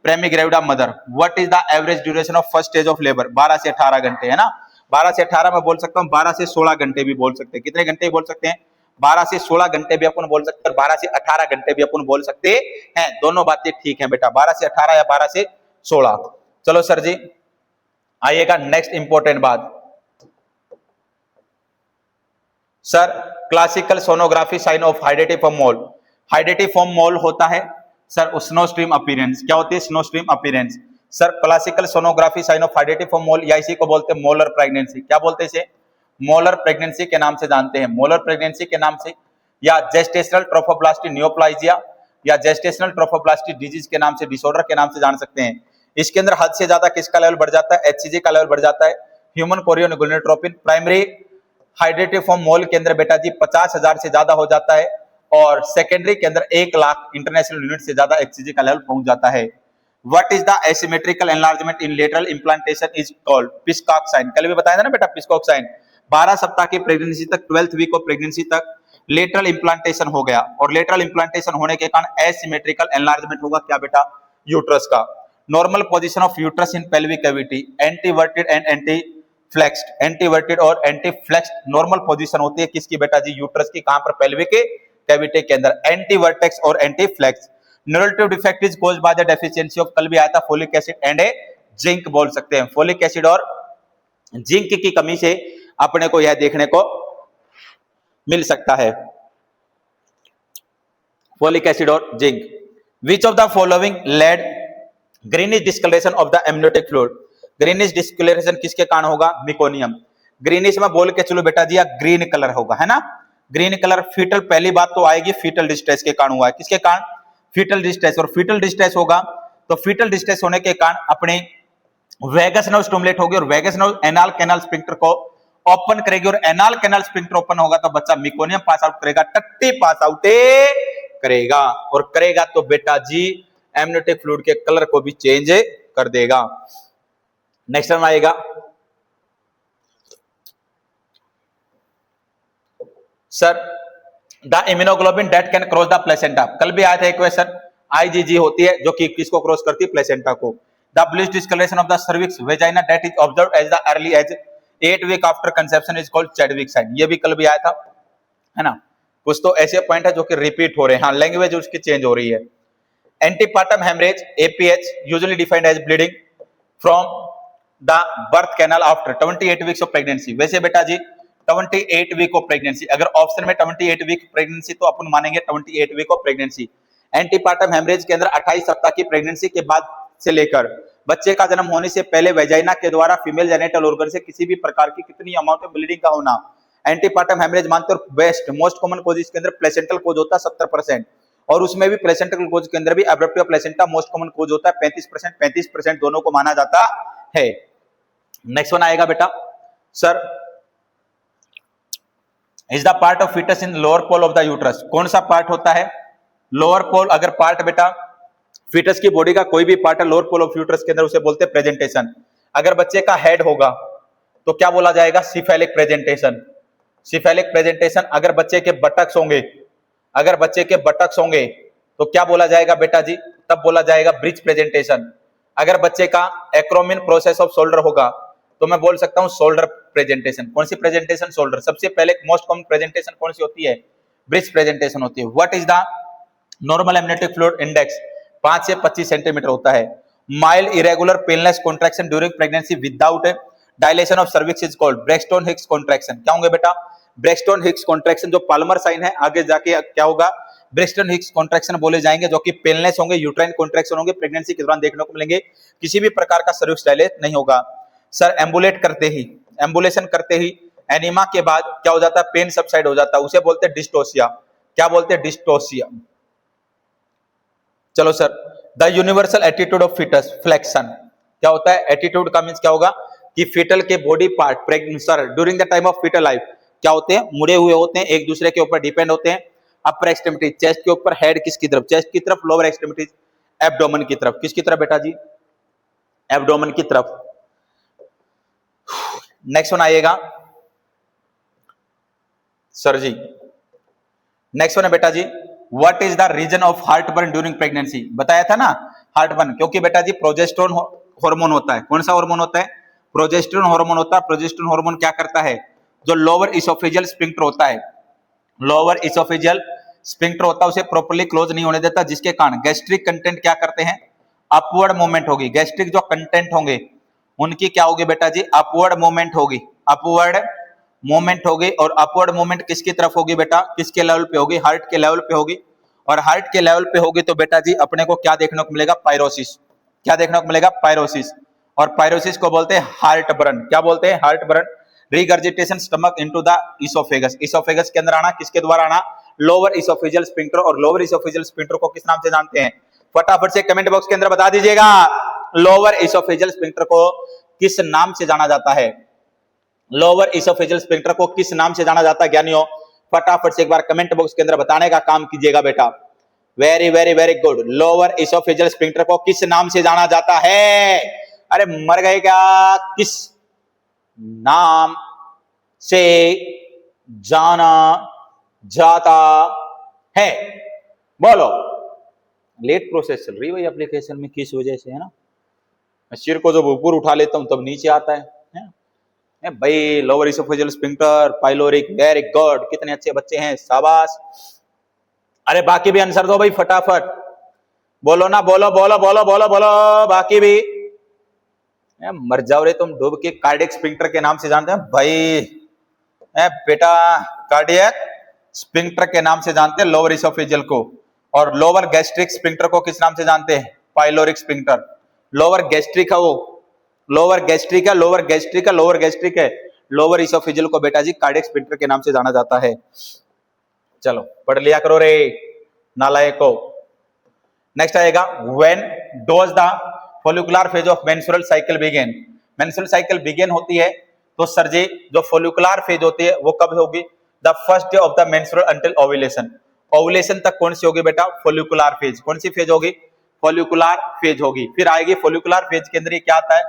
primigravida mother. What is the average duration of first stage of labour? 12 से 18 घंटे है ना, 12 से 18 में बोल सकता हूँ, 12 से 16 घंटे भी बोल सकते हैं। कितने घंटे बोल सकते हैं? 12 से 16 घंटे भी अपन बोल सकते हैं, 12 से 18 घंटे भी अपन बोल सकते हैं, दोनों बातें ठीक है बेटा, 12 से 18 या 12 से 16। चलो सर जी आइएगा नेक्स्ट इंपॉर्टेंट बात। Sir classical sonography sign of hydatidiform mole. Hydatidiform mole होता है सर स्नो स्ट्रीम अपीयरेंस। क्या होती है? Snow stream appearance. Sir classical sonography sign of hydatidiform mole या इसी को बोलते हैं मोलर प्रेगनेंसी। क्या बोलते हैं इसे? मोलर प्रेगनेंसी के नाम से जानते हैं, मोलर प्रेगनेंसी के नाम से, या जेस्टेशनल ट्रोफोब्लास्टी नियोप्लाजिया या जेस्टेशनल ट्रोफोब्लास्टी डिजीज के नाम से, डिसऑर्डर के नाम से जान सकते हैं। इसके अंदर हद से ज्यादा किसका लेवल बढ़ जाता है? एचसीजी का लेवल बढ़ जाता है, human chorionic gonadotropin. Primary hydatidiform mole के अंदर बेटा जी 50,000 से ज्यादा हो जाता है और सेकेंडरी के अंदर 1 लाख इंटरनेशनल यूनिट से ज्यादा एचसीजी का लेवल पहुंच जाता है। What is the asymmetrical enlargement in lateral implantation is called? Piskacek sign. कल भी बताया था ना बेटा पिस्कॉक साइन। 12 सप्ताह की प्रेगनेंसी तक, 12th वीक ऑफ प्रेगनेंसी तक लेटरल इंप्लांटेशन हो गया और लेटरल इंप्लांटेशन होने के कारण एसिमेट्रिकल एनलार्जमेंट होगा क्या बेटा? यूट्रस का। Normal position of uterus in pelvic cavity anteverted and anteflexed. Anteverted और एंटी फ्लेक्स्ड नॉर्मल पोजीशन होती है किसकी बेटा जी? यूट्रस की। कहां पर? पेल्विक कैविटी के अंदर। एंटीवर्टेक्स और anteflexed. Nutritive defect is caused by the deficiency of, कल भी आया था, folic acid and a zinc बोल सकते हैं। फोलिक एसिड और जिंक की कमी से अपने को यह देखने को मिल सकता है, फोलिक एसिड और zinc. Which of the following lead greenish discolouration of the amniotic fluid? Greenish discolouration किसके कारण होगा? मिकोनियम। ग्रीनिश में बोल के चलो बेटा जी या ग्रीन कलर होगा, है ना, ग्रीन कलर। फीटल, पहली बात तो आएगी फीटल डिस्ट्रेस के कारण हुआ है। किसके कारण? Fetal distress. और फीटल डिस्ट्रेस होगा तो फीटल डिस्ट्रेस होने के कारण अपने वेगस नर्व स्टिमुलेट होगी और vagus nerve anal canal sphincter को ओपन करेगी और एनाल कैनाल स्फिंक्टर ओपन होगा तो बच्चा मिकोनियम पास आउट करेगा, टट्टी पास आउट करेगा और करेगा तो बेटा जी एमनियोटिक फ्लूइड के कलर को भी चेंज कर देगा। नेक्स्ट टाइम आएगा sir the immunoglobulin that can cross the placenta. कल भी आया था एक क्वेश्चन, आईजीजी होती है जो कि किसको क्रॉस करती है? प्लेसेंटा को। The bluish discolouration of the cervix vagina that is observed as the early as 8 week after conception is called Chadwick sign. ये भी कल भी आया था, है ना। कुछ तो ऐसे पॉइंट है जो कि रिपीट हो रहे हैं, हाँ, लैंग्वेज उसकी चेंज हो रही है। Antepartum haemorrhage APH usually defined as bleeding from the birth canal after 28 weeks of pregnancy. वैसे बेटा जी 28 वीक ऑफ प्रेगनेंसी, अगर ऑप्शन में 28 वीक प्रेगनेंसी तो अपन मानेंगे 28 week of pregnancy. Antepartum haemorrhage के अंदर 28 सप्ताह की प्रेगनेंसी के बाद से लेकर बच्चे का जन्म होने से पहले वेजाइना के द्वारा फीमेल जेनिटल ऑर्गन से किसी भी प्रकार की कितनी अमाउंट में ब्लीडिंग का होना, एंटीपार्टम हेमरेज मानते हैं। बेस्ट मोस्ट कॉमन कोज इसके अंदर प्लेसेंटल कोज होता है 70% और उसमें भी प्लेसेंटल कोज के अंदर भी एब्रप्टिव प्लेसेंटा मोस्ट कॉमन कोज होता है 35% दोनों को माना जाता है। नेक्स्ट वन आएगा बेटा sir is the part of fetus in lower pole of the uterus. कौन सा पार्ट होता है? Lower pole. अगर पार्ट बेटा फीटस की बॉडी का कोई भी पार्ट है लोअर पोल ऑफ यूट्रस के अंदर उसे बोलते हैं प्रेजेंटेशन। अगर बच्चे का हेड होगा तो क्या बोला जाएगा? Cephalic presentation. सिफेलिक प्रेजेंटेशन, अगर बच्चे के बटक्स होंगे, अगर बच्चे के बटक्स होंगे तो क्या बोला जाएगा बेटा जी, तब बोला जाएगा ब्रिज प्रेजेंटेशन। अगर बच्चे का एक्रोमिन प्रोसेस ऑफ शोल्डर होगा तो मैं बोल सकता हूं शोल्डर प्रेजेंटेशन। कौन सी प्रेजेंटेशन? शोल्डर। सबसे पहले मोस्ट कॉमन प्रेजेंटेशन कौन सी होती है? ब्रिज प्रेजेंटेशन होती है। What is the normal amniotic fluid index? 5 से 25 सेंटीमीटर होता है। Mild irregular painless contraction during pregnancy without dilatation of cervix is called Braxton Hicks contraction. क्या होंगे बेटा? Braxton Hicks contraction. जो पाल्मर साइन है आगे जाके क्या होगा? ब्रेक्सटन हिक्स कॉन्ट्रैक्शन बोले जाएंगे, जो कि पेनलेस होंगे, यूट्राइन कॉन्ट्रैक्शन होंगे, प्रेगनेंसी के दौरान देखने को मिलेंगे, किसी भी प्रकार का सर्विक्स डायलेट नहीं होगा। सर एम्बुलेट करते ही, एम्बुलेशन करते ही एनीमा के बाद क्या हो जाता है? पेन सबसाइड हो जाता है, उसे बोलते हैं डिस्टोसिया। क्या बोलते हैं? डिस्टोसिया। चलो sir, the universal attitude of fetus flexion क्या होता है? एटीट्यूड का मींस क्या होगा कि फीटल के body part sir during the time of fetal life क्या होते हैं? मुड़े हुए होते हैं, एक दूसरे के ऊपर डिपेंड होते हैं। अपर एक्सट्रीमिटी चेस्ट के ऊपर, हेड किसकी तरफ? चेस्ट की तरफ। लोअर एक्सट्रीमिटी एब्डोमेन की तरफ। किसकी तरफ बेटा जी? एब्डोमेन की तरफ। नेक्स्ट वन आइएगा सर जी, नेक्स्ट वन है बेटा जी, what is the reason of heart burn during pregnancy? बताया था ना हार्ट बर्न, क्योंकि बेटा जी प्रोजेस्टेरोन हार्मोन होता है। कौन सा हार्मोन होता है? प्रोजेस्टेरोन हार्मोन होता है। प्रोजेस्टेरोन हार्मोन क्या करता है? जो लोअर इसोफेजियल स्फिंक्टर होता है, लोअर इसोफेजियल स्फिंक्टर होता है, उसे प्रॉपर्ली क्लोज नहीं होने देता, जिसके कारण गैस्ट्रिक कंटेंट क्या करते हैं? अपवर्ड मूवमेंट होगी। गैस्ट्रिक जो कंटेंट होंगे उनकी क्या होगी बेटा जी? अपवर्ड मूवमेंट होगी। अपवर्ड मूवमेंट होगी। और अपवर्ड मूवमेंट किसकी तरफ होगी बेटा? किसके लेवल पे होगी? हार्ट के लेवल पे होगी। और हार्ट के लेवल पे होगी तो बेटा जी अपने को क्या देखने को मिलेगा? पायरोसिस। क्या देखने को मिलेगा? पायरोसिस। और पायरोसिस को बोलते हैं हार्ट बर्न। क्या बोलते हैं? Heart burn. Regurgitation stomach into the oesophagus. Oesophagus के अंदर आना, किसके द्वारा आना? Lower oesophageal sphincter. और लोअर इसोफेजियल स्फिंक्टर को किस नाम से जानते हैं? फटाफट से कमेंट बॉक्स के अंदर बता दीजिएगा, लोअर इसोफेजियल स्फिंक्टर को किस नाम से जाना जाता है? लोअर इसोफेजियल स्फिंक्टर को किस नाम से जाना जाता है ज्ञानियों? फटाफट से एक बार कमेंट बॉक्स के अंदर बताने का काम कीजिएगा बेटा। Very very very good. Lower oesophageal sphincter को किस नाम से जाना जाता है? अरे मर गए क्या? किस नाम से जाना जाता है? बोलो। लेट प्रोसेस चल रही भाई एप्लीकेशन में, किस वजह से है ना? सिर को जब ऊपर उठा लेता हूं तब नीचे आता है भाई। Lower oesophageal sphincter, pyloric, very good. कितने अच्छे बच्चे हैं, शाबाश। अरे बाकी भी आंसर दो भाई फटाफट, बोलो ना, बोलो बोलो बोलो बोलो बोलो। बाकी भी मर जाओ रे तुम, डूब के। कार्डियक स्फिंक्टर के नाम से जानते हैं भाई बेटा, कार्डियक स्फिंक्टर के नाम से जानते हैं लोअर इसोफेजियल को। और लोअर गैस्ट्रिक स्फिंक्टर को किस नाम से जानते हैं? Pyloric sphincter. लोअर गैस्ट्रिक है वो, लोअर गैस्ट्रिक है, लोअर गैस्ट्रिक है, लोअर गैस्ट्रिक है। लोअर इसोफेजियल को बेटा जी कार्डियक स्फिंक्टर के नाम से जाना जाता है। चलो पढ़ लिया करो रे नालायको। नेक्स्ट आएगा, when does the follicular phase of menstrual cycle begin? Menstrual cycle begin होती है तो सर जी जो फोलिकुलर फेज होती है वो कब होगी? The first day of the menstrual until ovulation. Ovulation तक कौन सी होगी बेटा? Follicular phase. कौन सी फेज होगी? फोलिकुलर फेज होगी। फिर आएगी फोलिकुलर फेज के अंदर क्या आता है?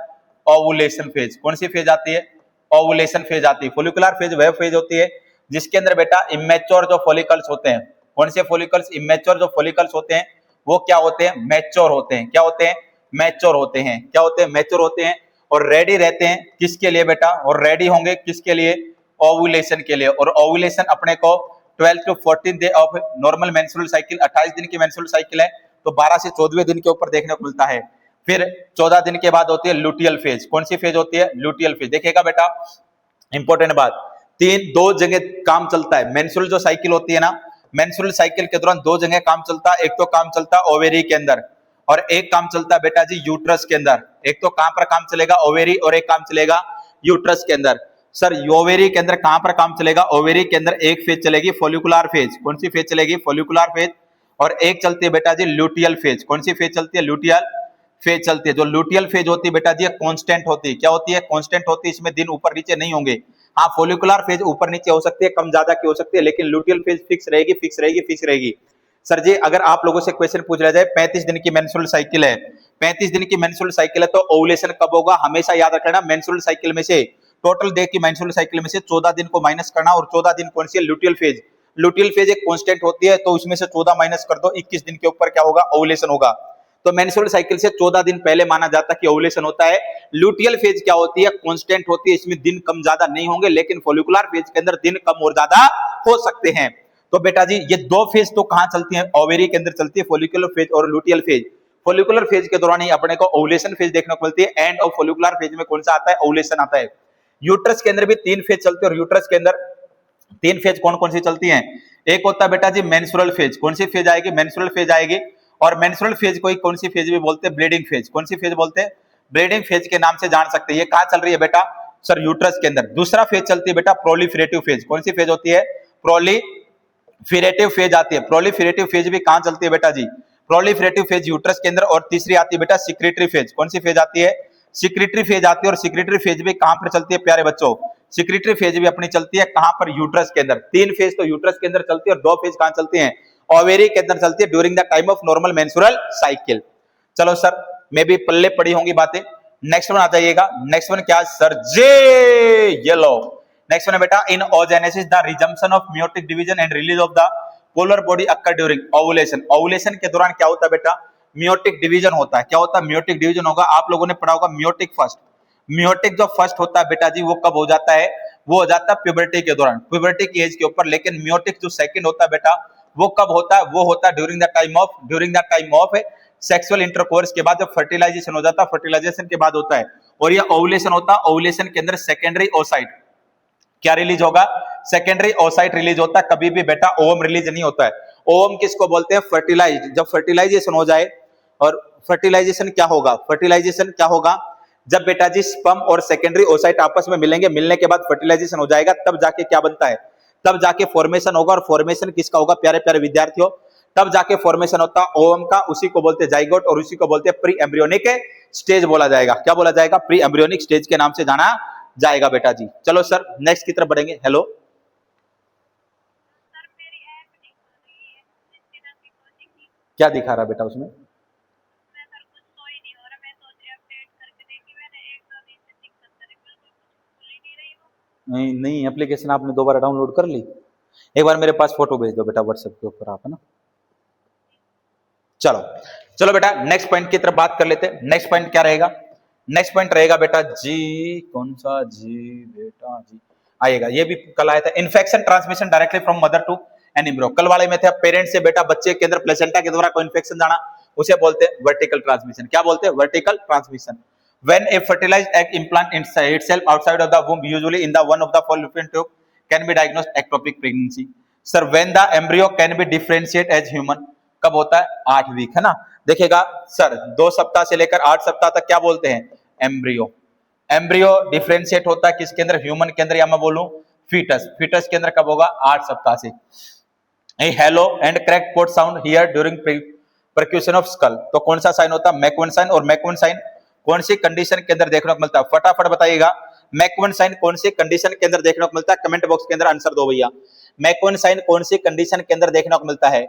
Ovulation phase. कौन सी फेज आती है? ओवुलेशन फेज आती है। फोलिकुलर फेज वह फेज होती है जिसके अंदर बेटा इमेच्योर जो फॉलिकल्स होते हैं, कौन से फॉलिकल्स? इमेच्योर जो फॉलिकल्स होते हैं वो क्या होते हैं? मैच्योर होते हैं। क्या होते हैं? मैच्योर होते हैं। क्या होते हैं? मैच्योर होते हैं। और रेडी रहते हैं किसके लिए बेटा? और रेडी होंगे किसके लिए? ओवुलेशन के लिए। और ओवुलेशन अपने को 12 to 14 day of normal menstrual cycle, 28 दिन की मेंस्ट्रुअल साइकिल है तो 12 से 14वें दिन के ऊपर देखने को मिलता है। फिर 14 दिन के बाद होती है लुटियल फेज। कौन सी फेज होती है? Luteal phase. देखिएगा बेटा इंपॉर्टेंट बात, दो जगह काम चलता है। मेंस्ट्रुअल जो साइकिल होती है ना, मेंस्ट्रुअल साइकिल के दौरान दो जगह काम चलता है। एक तो काम चलता है ओवेरी के अंदर और एक काम चलता है बेटा जी यूट्रस के अंदर। एक तो कहां पर काम चलेगा? ओवेरी। और एक काम चलेगा यूट्रस के अंदर। सर ओवेरी के अंदर कहां पर काम चलेगा? ओवेरी के अंदर एक फेज चलेगी फोलिकुलर फेज। कौन सी फेज चलेगी? Follicular phase. और एक चलती है बेटा जी लुटियल फेज। कौन सी फेज चलती है? लुटियल फेज चलती है। जो लुटियल फेज होती है बेटा जी कांस्टेंट होती है। क्या होती है? कांस्टेंट होती है। इसमें दिन ऊपर नीचे नहीं होंगे। हाँ फोलिकुलर फेज ऊपर नीचे हो सकती है, कम ज्यादा की हो सकती है, लेकिन लुटियल फेज फिक्स रहेगी, फिक्स रहेगी, फिक्स रहेगी। सर जी अगर आप लोगों से क्वेश्चन पूछ लिया जाए 35 दिन की मेंस्ट्रुअल साइकिल है, 35 दिन की मेंस्ट्रुअल साइकिल है तो ओवुलेशन कब होगा? हमेशा याद रखना मेंस्ट्रुअल साइकिल में से टोटल डे की मेंस्ट्रुअल साइकिल में से 14 दिन को माइनस करना, और 14 दिन कौन सी है, ल्यूटियल फेज। ल्यूटियल फेज एक कांस्टेंट होती है, तो उसमें से 14 माइनस कर दो, 21 दिन के ऊपर क्या होगा, ओवुलेशन होगा। तो मेंस्ट्रुअल साइकिल से 14 दिन पहले माना जाता है कि ओवुलेशन होता है। ल्यूटियल फेज क्या होती है, कांस्टेंट होती है, इसमें दिन कम ज्यादा नहीं होंगे, लेकिन फोलिकुलर फेज के अंदर दिन कम और ज्यादा हो सकते हैं। तो बेटा जी ये दो फेज तो कहां चलती है, ओवेरी के अंदर चलती है, फोलिकुलर फेज और ल्यूटियल फेज। फोलिकुलर फेज के दौरान ही अपने को ओवुलेशन फेज देखने को मिलती है। एंड ऑफ फोलिकुलर फेज में कौन सा आता है, ओवुलेशन आता है। यूट्रस के अंदर भी 3 फेज चलती है, और यूट्रस के अंदर 3 फेज कौन कौन सी चलती हैं, एक होता है बेटा जी मेंस्ट्रुअल फेज। कौन सी फेज आएगी, मेंस्ट्रुअल फेज आएगी। और मेंस्ट्रुअल फेज को कौन सी फेज भी बोलते हैं, ब्लीडिंग फेज। कौन सी फेज बोलते हैं, ब्लीडिंग फेज के नाम से जान सकते हैं। ये कहां चल रही है बेटा, सर यूट्रस के अंदर। दूसरा फेज चलती है बेटा प्रोलिफरेटिव फेज। कौन सी फेज होती है, प्रोलिफरेटिव फेज आती है। प्रोलिफरेटिव फेज भी कहां चलती है बेटा जी, प्रोलिफरेटिव फेज यूट्रस के अंदर। और तीसरी आती है बेटा सिक्रेटरी फेज। कौन सी फेज आती है, सिक्रेटरी फेज आती है। और सिक्रेटरी फेज भी कहां पर चलती है प्यारे बच्चों, सिक्रेटरी फेज भी अपनी चलती है कहां पर, यूट्रस के अंदर। 3 फेज तो यूट्रस के अंदर चलती है, और 2 फेज कहां चलती हैं, ओवेरी के अंदर चलती है, during the time of normal menstrual cycle. चलो सर, मे भी पल्ले पड़ी होंगी बातें। नेक्स्ट वन आ जाइएगा। नेक्स्ट वन क्या सर, जे येलो। नेक्स्ट वन है बेटा, इन oogenesis the resumption of meiotic division and release of the polar body occur during ovulation. Ovulation के दौरान क्या होता है बेटा, मियोटिक डिवीजन होता है। क्या होता है, मियोटिक डिवीजन होगा। आप लोगों ने पढ़ा होगा मियोटिक फर्स्ट। मियोटिक जो फर्स्ट होता है बेटा जी, वो कब हो जाता है, वो हो जाता है प्यूबर्टी के दौरान, प्यूबर्टी की एज के ऊपर। लेकिन मियोटिक जो सेकंड होता है बेटा, वो कब होता है, वो होता है during the time of sexual intercourse के बाद, जब फर्टिलाइजेशन हो जाता है, फर्टिलाइजेशन के बाद होता है। और ये ओवुलेशन होता है, ओवुलेशन के अंदर सेकेंडरी ओसाइट क्या रिलीज होगा, सेकेंडरी ओसाइट रिलीज होता है। कभी भी बेटा ओवम रिलीज नहीं होता है। ओवम किसको बोलते हैं, फर्टिलाइज। जब फर्टिलाइजेशन हो जाए, और फर्टिलाइजेशन क्या होगा, फर्टिलाइजेशन क्या होगा, जब बेटा जी स्पर्म और सेकेंडरी ओसाइट आपस में मिलेंगे, मिलने के बाद फर्टिलाइजेशन हो जाएगा, तब जाके क्या बनता है, तब जाके फॉर्मेशन होगा। और फॉर्मेशन किसका होगा प्यारे प्यारे विद्यार्थियों, तब जाके फॉर्मेशन होता है ओवम का, उसी को बोलते हैं जाइगोट, और उसी को बोलते हैं प्री एम्ब्रियोनिक स्टेज बोला जाएगा। क्या बोला जाएगा, प्री एम्ब्रियोनिक स्टेज के नाम से जाना जाएगा बेटा जी। चलो सर नेक्स्ट की तरफ बढ़ेंगे। हेलो क्या दिखा रहा बेटा उसमें, नहीं नहीं एप्लीकेशन आपने दोबारा डाउनलोड कर ली, एक बार मेरे पास फोटो भेज दो बेटा व्हाट्सएप के ऊपर आप, है ना। चलो चलो बेटा नेक्स्ट पॉइंट की तरफ बात कर लेते हैं। नेक्स्ट पॉइंट क्या रहेगा, नेक्स्ट पॉइंट रहेगा बेटा जी, कौन सा जी बेटा जी आएगा, ये भी कल आया था, infection transmission directly from mother to an embryo. कल वाले में थे पेरेंट्स से बेटा बच्चे के अंदर प्लेसेंटा के द्वारा कोई इन्फेक्शन जाना, उसे बोलते हैं वर्टिकल ट्रांसमिशन। क्या बोलते हैं, vertical transmission. When a fertilized egg implant itself outside of the womb, usually in the one of the fallopian tube, can be diagnosed ectopic pregnancy. Sir, when the embryo can be differentiate as human, कब होता है, 8 वीक, है ना। देखिएगा सर 2 सप्ताह से लेकर 8 सप्ताह तक क्या बोलते हैं, एम्ब्रियो। एम्ब्रियो डिफरेंशिएट होता है किसके अंदर, ह्यूमन के अंदर, या मैं बोलूं फीटस। फीटस के अंदर कब होगा, 8 सप्ताह से। Hello and correct port sound here during percussion of skull. तो कौन सा साइन होता है, मैकवन साइन। और मैकवन साइन कौन सी कंडीशन के अंदर देखने को मिलता है, फटाफट बताइएगा। मैकवन साइन कौन सी कंडीशन के अंदर देखने को मिलता है, कमेंट बॉक्स के अंदर आंसर दो भैया। मैकवन साइन कौन सी कंडीशन के अंदर देखने को मिलता है,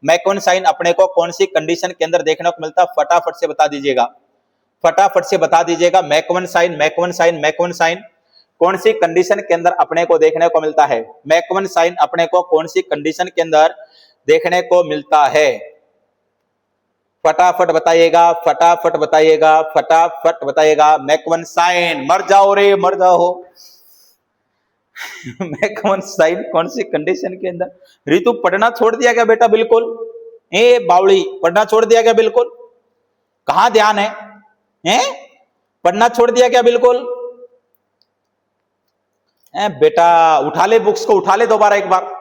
मैकवन साइन अपने को कौन सी कंडीशन के अंदर देखने को मिलता है, फटाफट से बता दीजिएगा, फटाफट से बता दीजिएगा। मैकवन साइन, मैकवन साइन, मैकवन साइन कौन सी कंडीशन के अंदर अपने को देखने को मिलता है, मैकवन साइन अपने को कौन सी कंडीशन के अंदर देखने को मिलता है, फटाफट बताइएगा, फटाफट बताइएगा, फटाफट बताइएगा। मैकवन साइन, मर जाओ रे मर जाओ। मैकवन साइन कौन सी कंडीशन के अंदर, रितु पढ़ना छोड़ दिया गया बेटा बिल्कुल, ए बावड़ी पढ़ना छोड़ दिया गया बिल्कुल, कहां ध्यान है, पढ़ना छोड़ दिया गया बिल्कुल। बेटा उठा ले बुक्स को, उठा ले दोबारा, एक बार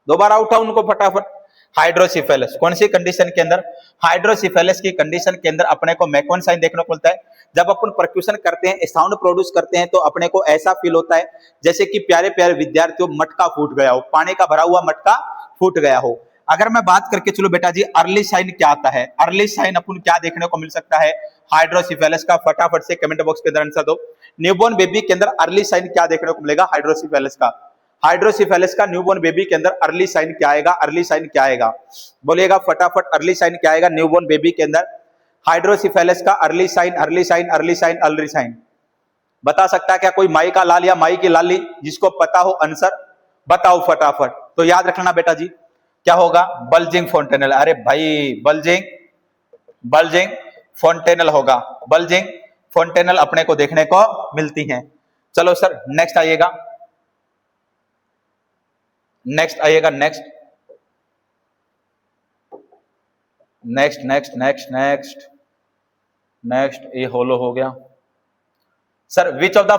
दोबारा उठा उनको फटाफट। हाइड्रोसिफेलस कौन सी कंडीशन के अंदर, हाइड्रोसिफेलस की कंडीशन के अंदर अपने को मैकवन साइन देखने को मिलता है। जब अपन परक्यूशन करते हैं, साउंड प्रोड्यूस करते हैं, तो अपने को ऐसा फील होता है जैसे कि प्यारे प्यारे विद्यार्थियों मटका फूट गया हो, पानी का भरा हुआ मटका फूट गया हो। अगर मैं बात करके चलो बेटा जी अर्ली साइन क्या आता है, अर्ली साइन अपन क्या देखने को मिल सकता है हाइड्रोसिफेलस का, फटाफट से कमेंट बॉक्स के अंदर आंसर दो। न्यूबॉर्न बेबी के अंदर अर्ली साइन क्या देखने को मिलेगा, हाइड्रोसिफेलस का, हाइड्रोसिफेलस का न्यूबॉर्न बेबी के अंदर अर्ली साइन क्या आएगा, अर्ली साइन क्या आएगा, बोलिएगा फटाफट। अर्ली साइन क्या आएगा न्यूबॉर्न बेबी के अंदर, हाइड्रोसिफेलस का early sign, early sign, early sign, early sign, बता सकता है क्या कोई माई का लाल या माई की लाली? जिसको पता हो आंसर बताओ फटाफट। तो याद रखना बेटा जी, क्या होगा? बल्जिंग फोंटेनल। अरे भाई बल्जिंग बल्जिंग फोंटेनल होगा। बल्जिंग फोंटेनल अपने को देखने को मिलती हैं। चलो सर नेक्स्ट आइएगा, नेक्स्ट आइएगा, next next next next next next ये होलो हो गया। Sir which of the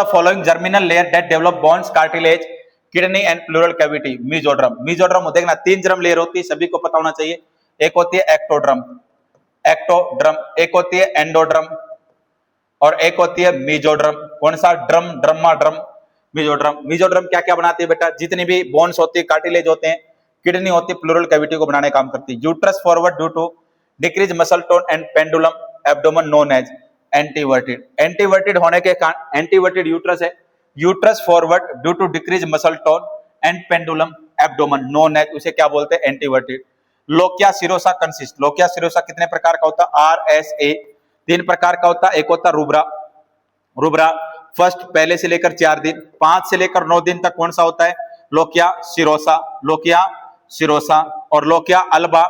following germinal layer that develop bones, cartilage, kidney and pleural cavity? Mesoderm. Mesoderm देखना 3 जर्म लेयर होती है, सभी को पता होना चाहिए। एक होती है एक्टोड्रम, एक्टोड्रम, एक होती है एंडोड्रम और एक होती है मीजोड्रम। कौन सा drum? Drum drum, mesoderm. Mesoderm क्या क्या बनाती है बेटा? जितनी भी बोन्स होती है, कार्टिलेज होते हैं, किडनी होती है, प्लूरल कैविटी को बनाने काम करती है। Uterus forward due to decrease muscle tone and pendulum abdomen known as anteverted. Anteverted होने के कारण एंटीवर्टेड यूट्रस है। Uterus forward due to decrease muscle tone and pendulum abdomen known as, उसे क्या बोलते हैं? Anteverted. Lochia serosa consist, lochia serosa कितने प्रकार का होता है? RSA 3 प्रकार का होता है। एक होता है रुब्रा, रुब्रा फर्स्ट पहले से लेकर 4 दिन, 5 से लेकर 9 दिन तक कौन सा होता है? Lochia serosa, lochia serosa. और लोकिया अल्बा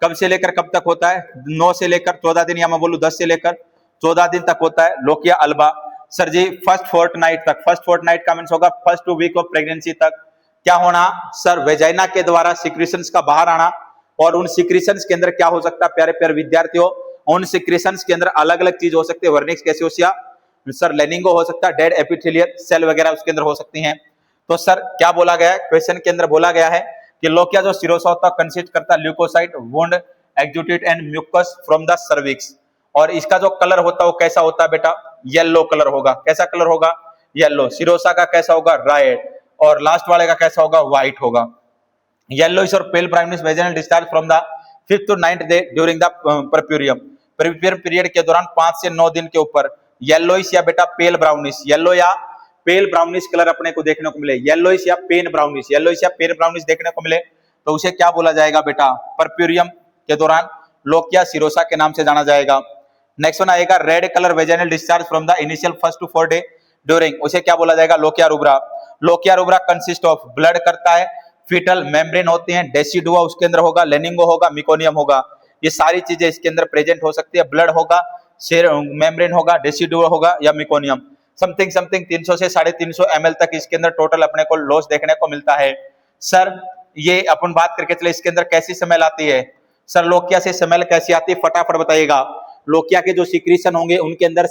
कब से लेकर कब तक होता है? 9 से लेकर 14 दिन, या मैं बोलूं 10 से लेकर 14 दिन तक होता है लोकिया अल्बा। सर जी फर्स्ट फोर्टनाइट तक, फर्स्ट फोर्टनाइट का मींस होगा फर्स्ट 2 वीक ऑफ प्रेगनेंसी तक क्या होना? सर वेजाइना के द्वारा सिक्रीशंस का बाहर आना। और उन सिक्रीशंस के अंदर क्या हो सकता है प्यारे प्यारे विद्यार्थियों? उन सिक्रीशंस के अंदर अलग अलग चीज हो सकती है। वर्निक्स कैसियोसिया, सर लेनिंगो हो सकता है, डेड एपिथेलियल सेल वगैरह उसके अंदर हो सकती हैं। तो सर क्या बोला गया है? क्वेश्चन के अंदर बोला गया है कि लोकिया जो सिरोसा होता है कंसिस्ट करता है leucocyte, wound, exudate and mucus from the cervix. और इसका जो कलर होता है वो कैसा होता है बेटा? येलो कलर होगा। कैसा कलर होगा? येलो। सिरोसा का कैसा होगा? रेड। और लास्ट वाले का कैसा होगा? व्हाइट होगा। येलोइश और pale brownish vaginal discharge from the 5th to 9th day during the puerperium. Puerperium period के दौरान 5 से 9 दिन के ऊपर येलोइश या बेटा पेल ब्राउनिश, येलो या पेल ब्राउनिश कलर अपने को देखने को मिले, येलोइश या पेन ब्राउनिश, येलोइश या पेल ब्राउनिश देखने को मिले तो उसे क्या बोला जाएगा बेटा? परप्यूरियम के दौरान लोकिया सिरोसा के नाम से जाना जाएगा। नेक्स्ट वन आएगा red colour vaginal discharge from the initial 1st to 4th day during, उसे क्या बोला जाएगा? Lochia rubra. Lochia rubra consist of blood करता है, फीटल मेम्ब्रेन होते हैं, डेसिडुआ उसके अंदर होगा, लेनिंगो होगा, मिकोनियम होगा। ये सारी चीजें इसके अंदर प्रेजेंट हो सकती है। ब्लड होगा, मेम्ब्रेन होगा, डेसिडुआ होगा या मिकोनियम। समथिंग समथिंग 300 से 350 ml तक इसके अंदर टोटल अपने को लॉस देखने को मिलता है। सर ये अपन बात करके चले इसके अंदर कैसी स्मेल आती है? सर लोकिया से स्मेल कैसी आती है फटाफट बताइएगा। लोकिया के जो सिक्रीशन होंगे उनके अंदर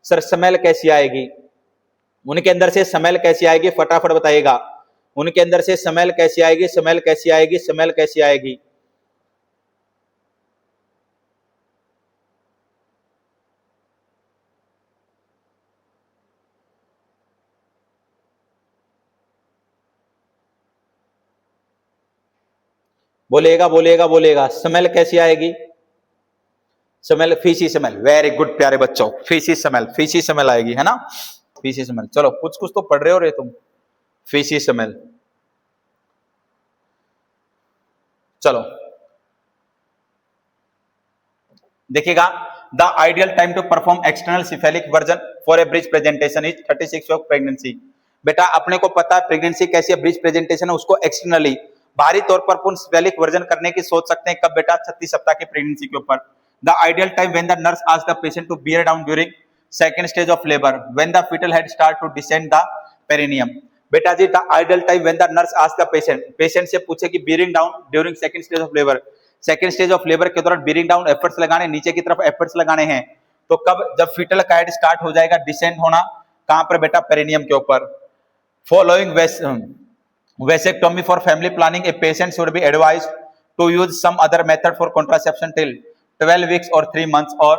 सर स्मेल कैसी आएगी? उनके अंदर से स्मेल कैसी आएगी फटाफट बताइएगा। उनके अंदर से स्मेल कैसी आएगी? स्मेल कैसी आएगी? स्मेल कैसी आएगी? बोलेगा बोलेगा बोलेगा, स्मेल कैसी आएगी? Smell fleshy smell. Very good प्यारे बच्चों, फीसी स्मेल, फीसी स्मेल आएगी, है ना? Fleshy smell. चलो कुछ कुछ तो पढ़ रहे हो रे तुम। Fleshy smell. चलो देखिएगा, the ideal time to perform external cephalic version for a breech presentation is 36 of pregnancy. बेटा अपने को पता है प्रेगनेंसी कैसी है, ब्रिज प्रेजेंटेशन है, उसको एक्सटर्नली बाहरी तौर पर पूर्ण सिफेलिक वर्जन करने की सोच सकते हैं कब बेटा? 36 सप्ताह की प्रेगनेंसी के ऊपर। The ideal time when the nurse asks the patient to bear down during second stage of labour when the fetal head start to descend the perineum. बेटा जी the ideal time when the nurse asks the patient, patient से पूछे कि bearing down during second stage of labour, second stage of labour के दौरान बियरिंग डाउन एफर्ट्स लगाने, नीचे की तरफ एफर्ट्स लगाने हैं, तो कब? जब फीटल का हेड स्टार्ट हो जाएगा डिसेंड होना, कहां पर बेटा? पेरिनियम के ऊपर। Following vasectomy for family planning, a patient should be advised to use some other method for contraception till 12 weeks और 3 मंथ्स और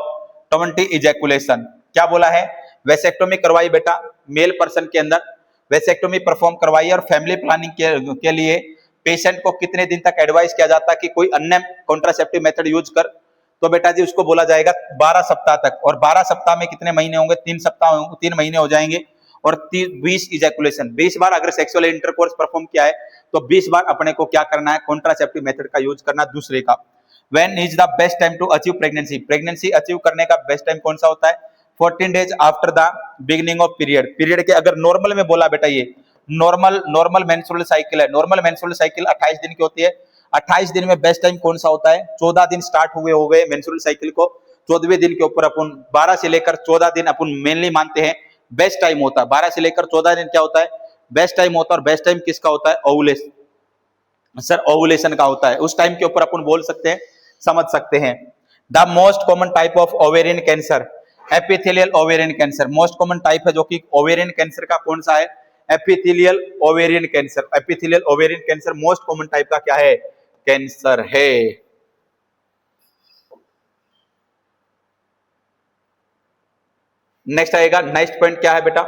20 इजैकुलेशन। क्या बोला है? वेसेक्टोमी करवाई बेटा मेल पर्सन के अंदर, वेसेक्टोमी परफॉर्म करवाई और फैमिली प्लानिंग के लिए पेशेंट को कितने दिन तक एडवाइस किया जाता है कि कोई अन्य कॉन्ट्रासेप्टिव मेथड यूज कर? तो बेटा जी उसको बोला जाएगा 12 सप्ताह तक। और 12 सप्ताह में कितने महीने होंगे? 3 सप्ताह, 3 महीने हो जाएंगे। और 20 इजैकुलेशन, 20 बार अगर सेक्सुअल इंटरकोर्स परफॉर्म किया है तो 20 बार अपने को क्या करना है? कॉन्ट्रासेप्टिव मेथड का यूज करना दूसरे का। When is the best time to achieve pregnancy, pregnancy achieve करने का बेस्ट टाइम कौन सा होता है? 14 days after the beginning of period, period के अगर नॉर्मल में बोला बेटा, ये नॉर्मल मेंस्ट्रुअल साइकिल है, नॉर्मल मेंस्ट्रुअल साइकिल 28 दिन की होती है, 28 दिन में बेस्ट टाइम कौन सा होता है? 14 दिन स्टार्ट हुए हो गए मेंस्ट्रुअल साइकिल को, 14वें दिन के ऊपर अपन 12 से लेकर 14 दिन अपन मेनली मानते हैं बेस्ट टाइम होता है। 12 से लेकर 14 दिन क्या होता है? बेस्ट टाइम होता है। और बेस्ट टाइम किसका होता है? ओवुलेशन, सर ओवुलेशन का होता है। उस टाइम के ऊपर अपन बोल सकते हैं, समझ सकते हैं। The most common type of ovarian cancer, epithelial ovarian cancer, most common type है जो कि ओवेरियन कैंसर का कौन सा है? Epithelial ovarian cancer, epithelial ovarian cancer most common type का क्या है? कैंसर है। नेक्स्ट आएगा, नेक्स्ट पॉइंट क्या है बेटा?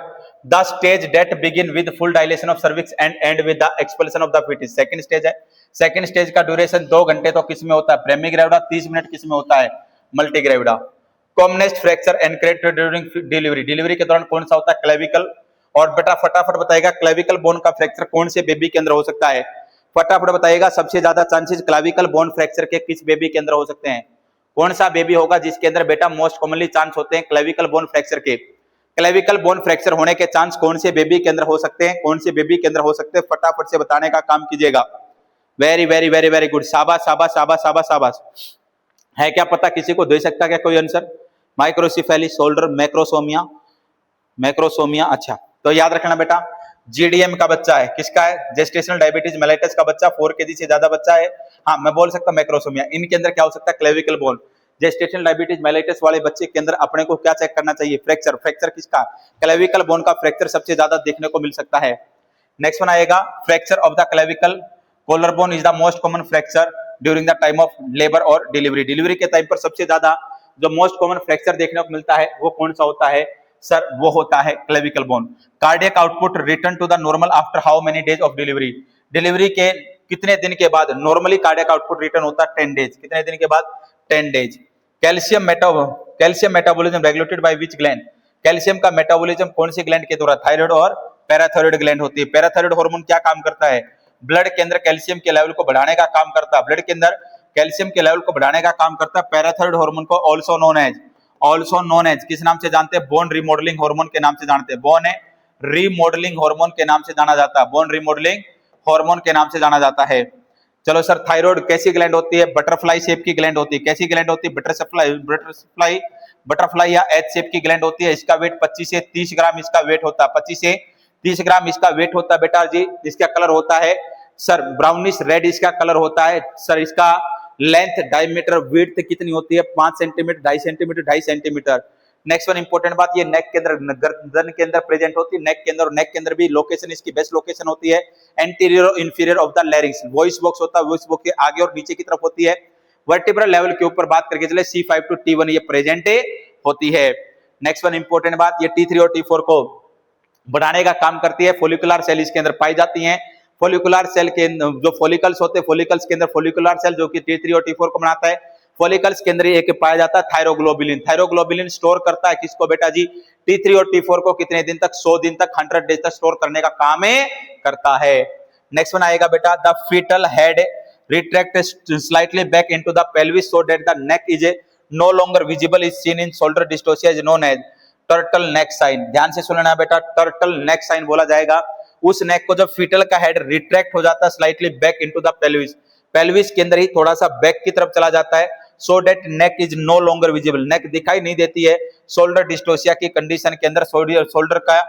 The stage that begin with full dilation of cervix and end with the expulsion of the fetus, second stage है। सेकंड स्टेज का ड्यूरेशन 2 घंटे तो किस में होता है? ब्रेमीग्रेविडा। 30 मिनट किस में होता है? Multigravida. Commonest fracture encountered during delivery, delivery के दौरान कौन सा होता है? क्लेविकल। और बेटा फटाफट बताएगा क्लेविकल बोन का फ्रैक्चर कौन से बेबी के अंदर हो सकता है? फटाफट बताइएगा, सबसे ज्यादा चांसेस क्लेविकल बोन फ्रैक्चर के किस बेबी के अंदर हो सकते हैं? कौन सा बेबी होगा जिसके अंदर बेटा मोस्ट कॉमनली चांस होते हैं क्लेविकल बोन फ्रैक्चर के? क्लेविकल बोन फ्रैक्चर होने के चांस कौन से बेबी के अंदर हो सकते हैं? कौन से बेबी के अंदर हो सकते हैं? फटाफट से बताने का काम कीजिएगा। Very very very very good, शाबाश शाबाश शाबाश शाबाश शाबाश। है क्या पता किसी को दे सकता क्या कोई answer? Microcephaly, shoulder, macrosomia, macrosomia. अच्छा, तो याद रखना बेटा, जीडीएम का बच्चा है, किसका है? जेस्टेशनल डायबिटीज मेलाइटस का बच्चा, 4 kg से ज्यादा बच्चा है। हाँ, मैं बोल सकता मैक्रोसोमिया। इनके अंदर क्या हो सकता है? Clavicle bone. Gestational diabetes mellitus वाले बच्चे के अंदर अपने को क्या चेक करना चाहिए? फ्रैक्चर। फ्रैक्चर किसका? क्लेविकल बोन का फ्रैक्चर सबसे ज्यादा देखने को मिल सकता है। नेक्स्ट वन आएगा, fracture of the clavicle collar bone is the most common fracture during the time of labour और डिलीवरी, डिलीवरी के टाइम पर सबसे ज्यादा जो मोस्ट कॉमन फ्रैक्चर देखने को मिलता है वो कौन सा होता है? सर वो होता है clavicle bone. Cardiac output return to the normal after how many days of delivery, delivery के कितने दिन के बाद नॉर्मली कार्डियक आउटपुट रिटर्न होता है? 10 डेज। कितने दिन के बाद? 10 days. Calcium metabolism regulated by which gland, calcium का मेटाबॉलिज्म कौन सी ग्लैंड के द्वारा? थायराइड और पैराथायराइड ग्लैंड होती है। पैराथायराइड हार्मोन क्या काम करता है? ब्लड के अंदर कैल्शियम के लेवल को बढ़ाने का काम करता है, ब्लड के अंदर कैल्शियम के लेवल को बढ़ाने का काम करता है। पैराथायराइड हार्मोन को ऑल्सो नोन एज किस नाम से जानते हैं? बोन रिमॉडलिंग हार्मोन के नाम से जानते हैं। बोन रिमॉडलिंग हार्मोन के नाम से जाना जाता है, बोन रिमॉडलिंग हार्मोन के नाम से जाना जाता है। चलो सर, थायराइड कैसी ग्लैंड होती है? बटरफ्लाई शेप की ग्लैंड होती है। कैसी ग्लैंड होती है? बटरफ्लाई या एच शेप की ग्लैंड होती है। इसका वेट 25 से 30 ग्राम इसका वेट होता है, 25 से 30 ग्राम इसका वेट होता है बेटा जी। इसका कलर होता है सर ब्राउनिश रेड इसका कलर होता है। सर इसका लेंथ डायमीटर विड्थ कितनी होती है? 5 centimetre, 2.5 centimetre, 2.5 centimetre. Next one important बात, ये नेक के अंदर, गर्दन के अंदर प्रेजेंट होती है, नेक के अंदर, नेक के अंदर भी लोकेशन इसकी बेस्ट लोकेशन होती है एंटीरियर और inferior of the larynx. Voice box होता है, वॉइस बॉक्स के आगे और नीचे की तरफ होती है। वर्टिब्रल लेवल के ऊपर बात करके चले, C5 to T1 ये प्रेजेंट होती है। नेक्स्ट वन इंपॉर्टेंट बात, ये T3 और T4 को बढ़ाने का काम करती है। फोलिकुलर सेल इसके अंदर पाई जाती हैं। फोलिकुलर सेल के जो फोलिकल्स होते हैं, फोलिकल्स के अंदर फोलिकुलर सेल जो कि T3 और T4 को बनाता है। फोलिकल्स के अंदर एक पाया जाता है थायरोग्लोबुलिन। थायरोग्लोबुलिन स्टोर करता है किसको बेटा जी? T3 और T4 को कितने दिन तक? 100 दिन तक, 100 डेज तक स्टोर करने का काम करता है। नेक्स्ट वन आएगा बेटा, the fetal head retract slightly back into the pelvis so that the neck is no longer visible is seen in shoulder dystocia is known as turtle neck sign. ध्यान से सुनना बेटा, टर्टल नेक साइन बोला जाएगा उस नेक को जब फीटल का हेड रिट्रैक्ट हो जाता है slightly back into the pelvis, pelvis के अंदर ही थोड़ा सा बैक की तरफ चला जाता है, so that neck is no longer visible, neck दिखाई नहीं देती है। शोल्डर डिस्टोसिया की कंडीशन के अंदर शोल्डर का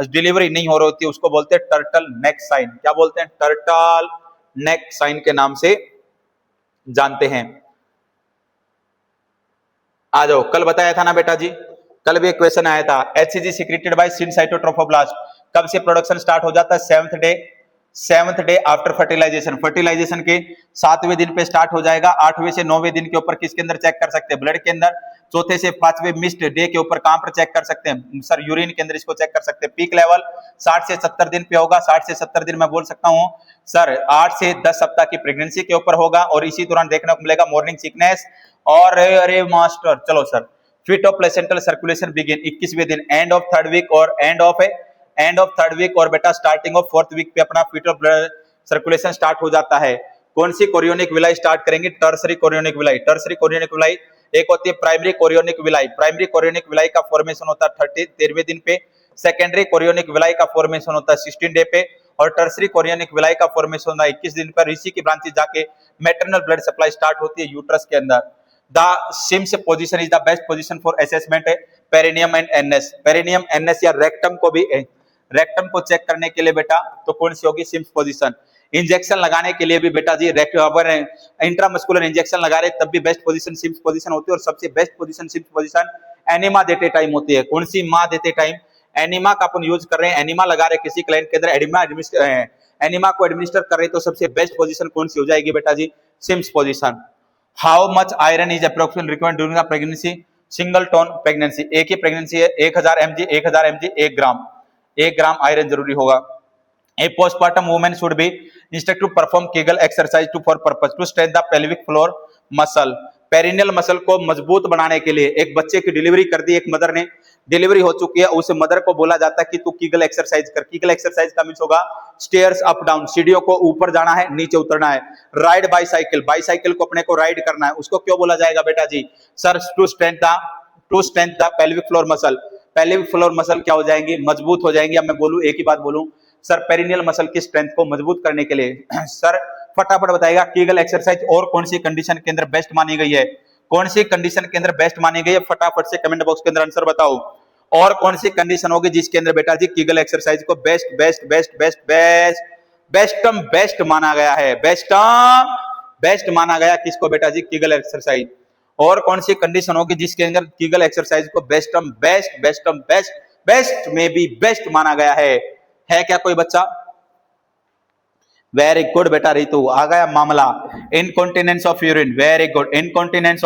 डिलीवरी नहीं हो रही होती, उसको बोलते हैं टर्टल नेक साइन। क्या बोलते हैं? टर्टल नेक साइन के नाम से जानते हैं। आ जाओ, कल बताया था ना बेटा जी, कल भी एक क्वेश्चन आया था, HCG सीक्रेटेड बाय सिनसाइटोट्रोफोब्लास्ट कब से प्रोडक्शन स्टार्ट हो जाता है? 7th day after fertilisation. Fertilisation के 7वें दिन पे स्टार्ट हो जाएगा। 8वें से 9वें दिन के ऊपर किसके अंदर चेक कर सकते हैं? ब्लड के अंदर। चौथे से 5वें मिस्ड डे के ऊपर कहां पर चेक कर सकते हैं? सर यूरिन के अंदर इसको चेक कर सकते हैं। पीक लेवल 60 से 70 दिन पे होगा। 60 से 70 दिन मैं बोल सकता हूं सर 8 से 10 सप्ताह की प्रेगनेंसी के ऊपर होगा। और इसी दौरान देखने को मिलेगा मॉर्निंग सिकनेस। और अरे मास्टर, चलो सर, फीटोप्लेसेंटल सर्कुलेशन बिगिन 21वें दिन, एंड ऑफ 3rd वीक और एंड ऑफ 3rd वीक और बेटा स्टार्टिंग ऑफ 4th वीक पे अपना फीटल सर्कुलेशन स्टार्ट हो जाता है। कौन सी कोरियोनिक विलाई स्टार्ट करेंगे? Tertiary chorionic villi. Tertiary chorionic villi एक होती है primary chorionic villi. Primary chorionic villi का फॉर्मेशन होता है 13वें दिन पे। सेकेंडरी कोरियोनिक विलाई का फॉर्मेशन होता है 16 डे पे। और टर्सरी कोरियोनिक विलाई का फॉर्मेशन होता है 21 दिन पर। इसी की ब्रांचेस जाके मैटरनल ब्लड सप्लाई स्टार्ट होती है यूट्रस के अंदर। The Sims position is the best position for assessment perineum and anus. Perineum, anus या रेक्टम को भी, रेक्टम को चेक करने के लिए बेटा तो कौन सी होगी? CIMS position. इंजेक्शन लगाने के लिए भी बेटा जी अगर इंट्रामस्कुलर इंजेक्शन लगा रहे तब भी बेस्ट पोजीशन सिम्स पोजीशन होती है। और सबसे best position Sims position enema देते टाइम होती है। कौन सी? माँ देते टाइम। एनिमा का अपन यूज कर रहे हैं, एनिमा लगा रहे किसी क्लाइंट के अंदर, एनिमा को एडमिनिस्टर कर रहे तो सबसे बेस्ट पोजीशन कौन सी हो जाएगी बेटा जी? Sims position. How much iron is approximately required during the pregnancy? Singleton pregnancy, एक ही प्रेगनेंसी है, 1000 mg, 1000 mg, 1 gram, 1 gram iron जरूरी होगा। A postpartum woman should be instructed to perform Kegel exercise to for purpose to strengthen the pelvic floor muscle। Perineal muscle को मजबूत बनाने के लिए एक बच्चे की डिलीवरी कर दी, एक मदर ने डिलीवरी हो चुकी है, उस मदर को बोला जाता है कि तू कीगल एक्सरसाइज कर। कीगल एक्सरसाइज का मींस होगा स्टेयर्स अप डाउन, सीढ़ियों को ऊपर जाना है, नीचे उतरना है। राइड बाईसाइकिल, बाईसाइकिल को अपने को राइड करना है, उसको क्यों बोला जाएगा बेटा जी? Sir to strength the pelvic floor muscle. Pelvic floor muscle क्या हो जाएंगी? मजबूत हो जाएंगी। अब मैं बोलूं, एक ही बात बोलूं, सर पेरिनियल मसल की स्ट्रेंथ को मजबूत करने के लिए सर फटाफट बताएगा कीगल एक्सरसाइज और कौन सी कंडीशन के अंदर बेस्ट मानी गई है? कौन सी कंडीशन के अंदर बेस्ट मानी गई है? फटाफट से कमेंट बॉक्स के अंदर आंसर बताओ। और कौन सी कंडीशन होगी जिसके अंदर बेटा जी कीगल एक्सरसाइज को best best best best best बेस्टम बेस्ट माना गया है? बेस्टम बेस्ट माना गया किसको बेटा जी? Kegel exercise. और कौन सी कंडीशन होगी जिसके अंदर कीगल एक्सरसाइज को बेस्टम बेस्ट बेस्ट में भी बेस्ट माना गया है क्या कोई बच्चा? वेरी गुड बेटा रितु, आ गया मामला। Incontinence of urine, very good. Incontinence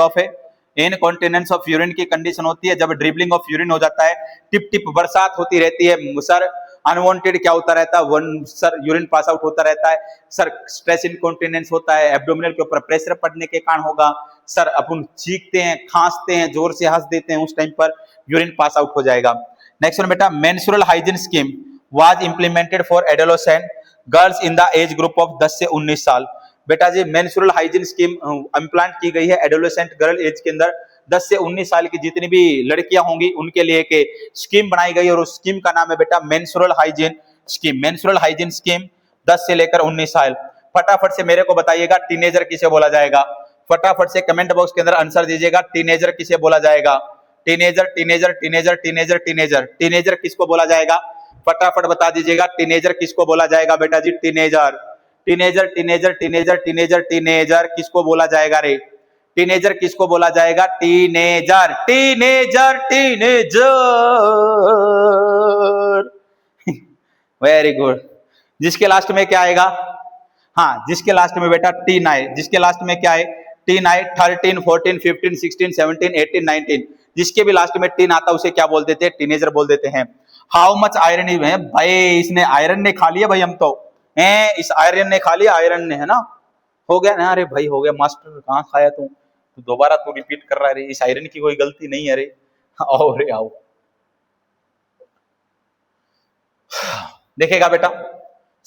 of urine की कंडीशन होती है जब ड्रिबलिंग ऑफ यूरिन हो जाता है, टिप टिप बरसात होती रहती है सर, अनवांटेड क्या होता रहता है? सर यूरिन पास आउट होता रहता है सर। स्ट्रेस इनकॉन्टिनेंस होता है, एब्डोमिनल के ऊपर प्रेशर पड़ने के कारण होगा सर। अपन चीखते हैं, खांसते हैं, जोर से हंस देते हैं, उस टाइम पर यूरिन पास आउट हो जाएगा। नेक्स्ट वन बेटा, menstrual hygiene scheme was implemented for adolescent girls in the age group of 10 से 19 साल। बेटा जी मेंस्ट्रुअल हाइजीन स्कीम इम्प्लांट की गई है एडोलेसेंट गर्ल एज के अंदर। 10 से 19 साल की जितनी भी लड़कियां होंगी उनके लिए के स्कीम बनाई गई और उस स्कीम का नाम है बेटा menstrual hygiene scheme. Menstrual hygiene scheme 10 से लेकर 19 साल। फटाफट से मेरे को बताइएगा टीनेजर किसे बोला जाएगा? फटाफट से कमेंट बॉक्स के अंदर आंसर दीजिएगा, टीनेजर किसे बोला जाएगा? Teenager teenager teenager teenager teenager teenager किसको बोला जाएगा? फटाफट बता दीजिएगा, टीनेजर किसको बोला जाएगा बेटा जी? Teenager teenager teenager teenager teenager teenager किसको बोला जाएगा रे? टीनेजर किसको बोला जाएगा? Teenager teenager teenager. Very good. जिसके लास्ट में क्या आएगा? हाँ, जिसके लास्ट में बेटा टीन आए, जिसके लास्ट में क्या है? टीन आए। 13, 14, 15, 16, 17, 18, 19 जिसके भी लास्ट में टीन आता है उसे क्या बोल देते हैं? टीनेजर बोल देते हैं। हाउ मच आयरन इज भाई, इसने आयरन ने खा लिया भाई, हम तो इस आयरन ने खा लिया, आयरन ने, है ना? हो गया ना? अरे भाई हो गया मास्टर, कहाँ खाया तू? तो दोबारा तू रिपीट कर रहा है, इस आयरन की कोई गलती नहीं है रे। आओ रे आओ, देखेगा बेटा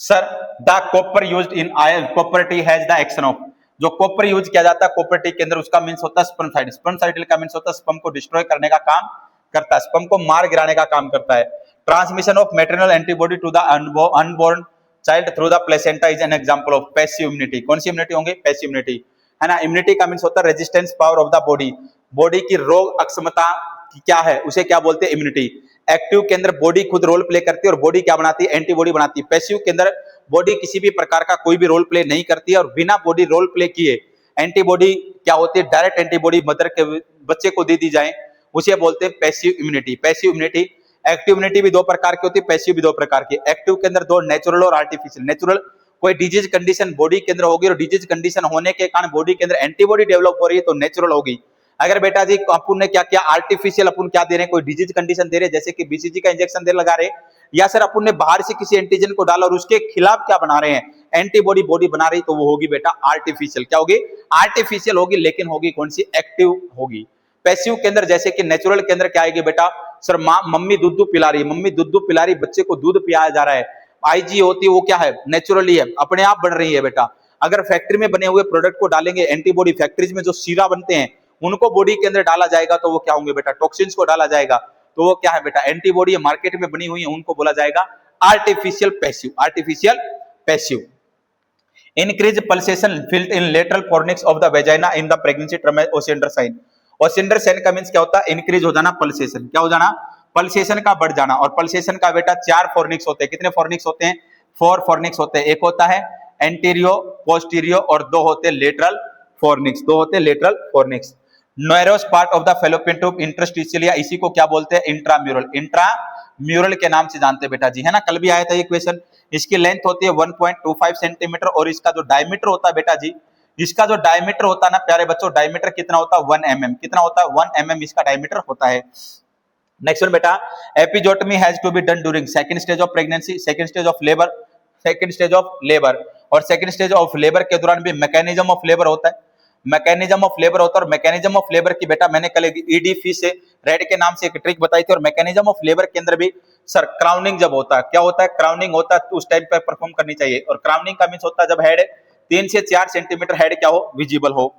sir, the copper used in iron, copper T has the action of, जो कॉपर यूज किया जाता है कॉपर टी के अंदर उसका मींस होता है स्पर्मसाइड। स्पर्मसाइड का मींस होता है स्पर्म को डिस्ट्रॉय करने का काम करता है, स्पर्म को मार गिराने का काम करता है। Transmission of maternal antibody to the unborn child through the placenta is an example of passive immunity. कौन सी इम्यूनिटी होंगे? पैसिव इम्यूनिटी, है ना? इम्यूनिटी का मींस होता है resistance power of the body, body की रोग अक्षमता क्या है उसे क्या बोलते हैं? इम्यूनिटी। एक्टिव के अंदर बॉडी खुद रोल प्ले करती है और बॉडी क्या बनाती है? एंटीबॉडी बनाती है। पैसिव के अंदर बॉडी किसी भी प्रकार का कोई भी रोल प्ले नहीं करती है और बिना बॉडी रोल प्ले किए एंटीबॉडी क्या होती है? डायरेक्ट एंटीबॉडी मदर के बच्चे को दे दी जाए उसे बोलते हैं passive immunity. Passive immunity. Active immunity भी दो प्रकार की होती है, पैसिव भी दो प्रकार की। एक्टिव के अंदर दो, नेचुरल और आर्टिफिशियल। नेचुरल कोई डिजीज कंडीशन बॉडी के अंदर होगी और डिजीज कंडीशन होने के कारण बॉडी के अंदर एंटीबॉडी डेवलप हो रही है तो नेचुरल होगी। अगर बेटा जी अपन ने क्या किया? आर्टिफिशियल अपन क्या दे रहे हैं? कोई डिजीज कंडीशन दे रहे हैं, जैसे कि बीसीजी का इंजेक्शन दे लगा रहे, या सर अपन ने बाहर से किसी एंटीजन को डाला और उसके खिलाफ क्या बना रहे हैं? एंटीबॉडी बॉडी बना रही, तो वो होगी बेटा आर्टिफिशियल। क्या होगी? आर्टिफिशियल होगी, लेकिन होगी कौन सी? एक्टिव होगी। पैसिव के अंदर जैसे कि नेचुरल के अंदर क्या आएगी बेटा? सर मम्मी दूध पिला रही है, मम्मी दूध पिला रही, बच्चे को दूध पिलाया जा रहा है, आईजी होती है वो क्या है? नेचुरली है, अपने आप बढ़ रही है बेटा। अगर फैक्ट्री में बने हुए प्रोडक्ट को डालेंगे, एंटीबॉडी फैक्ट्रीज में जो सीरा बनते हैं उनको बॉडी के अंदर डाला जाएगा तो वो क्या होंगे बेटा, टॉक्सिन्स को डाला जाएगा तो वो क्या है बेटा, एंटीबॉडी मार्केट में बनी हुई है उनको बोला जाएगा artificial passive, artificial passive. Increase pulsation felt in lateral fornix of the vagina in the pregnancy term Osiander sign. Osiander sign का मींस क्या होता है, इंक्रीज हो जाना, पल्सेशन क्या हो जाना, पल्सेशन का बढ़ जाना। और पल्सेशन का बेटा 4 फॉर्निक्स होते हैं, कितने फॉर्निक्स होते हैं, 4 फॉर्निक्स होते हैं। एक होता है एंटीरियो, पोस्टीरियो और 2 होते हैं लेटरल फॉर्निक्स, 2 होते हैं lateral fornix. Narrowest part of the fallopian tube इंटरस्टिशियलिया, इसी को क्या बोलते हैं, इंट्राम्यूरल, इंट्राम्यूरल के नाम से जानते हैं बेटा जी, है ना, कल भी आया था ये क्वेश्चन। इसकी लेंथ होती है 1.25 सेंटीमीटर और इसका जो डायमीटर होता है बेटा जी, इसका जो डायमीटर होता है ना प्यारे बच्चों, डायमीटर कितना होता है, 1 mm, कितना होता है, 1 mm इसका डायमीटर होता है। नेक्स्ट वन बेटा, episiotomy has to be done during second stage of pregnancy, second stage of labour, second stage of labour. और सेकंड स्टेज ऑफ लेबर के दौरान भी मैकेनिज्म ऑफ लेबर होता है, मैकेनिज्म ऑफ लेबर होता है। और मैकेनिज्म ऑफ लेबर की बेटा मैंने कल ईडी फी से रेड के नाम से एक ट्रिक बताई थी। और मैकेनिज्म ऑफ लेबर के अंदर भी सर क्राउनिंग जब होता है, क्या होता है, क्राउनिंग होता है तो उस टाइम पर परफॉर्म करनी चाहिए। और क्राउनिंग का मींस होता है जब हेड 3 से 4 सेंटीमीटर हेड क्या हो, विजिबल हो।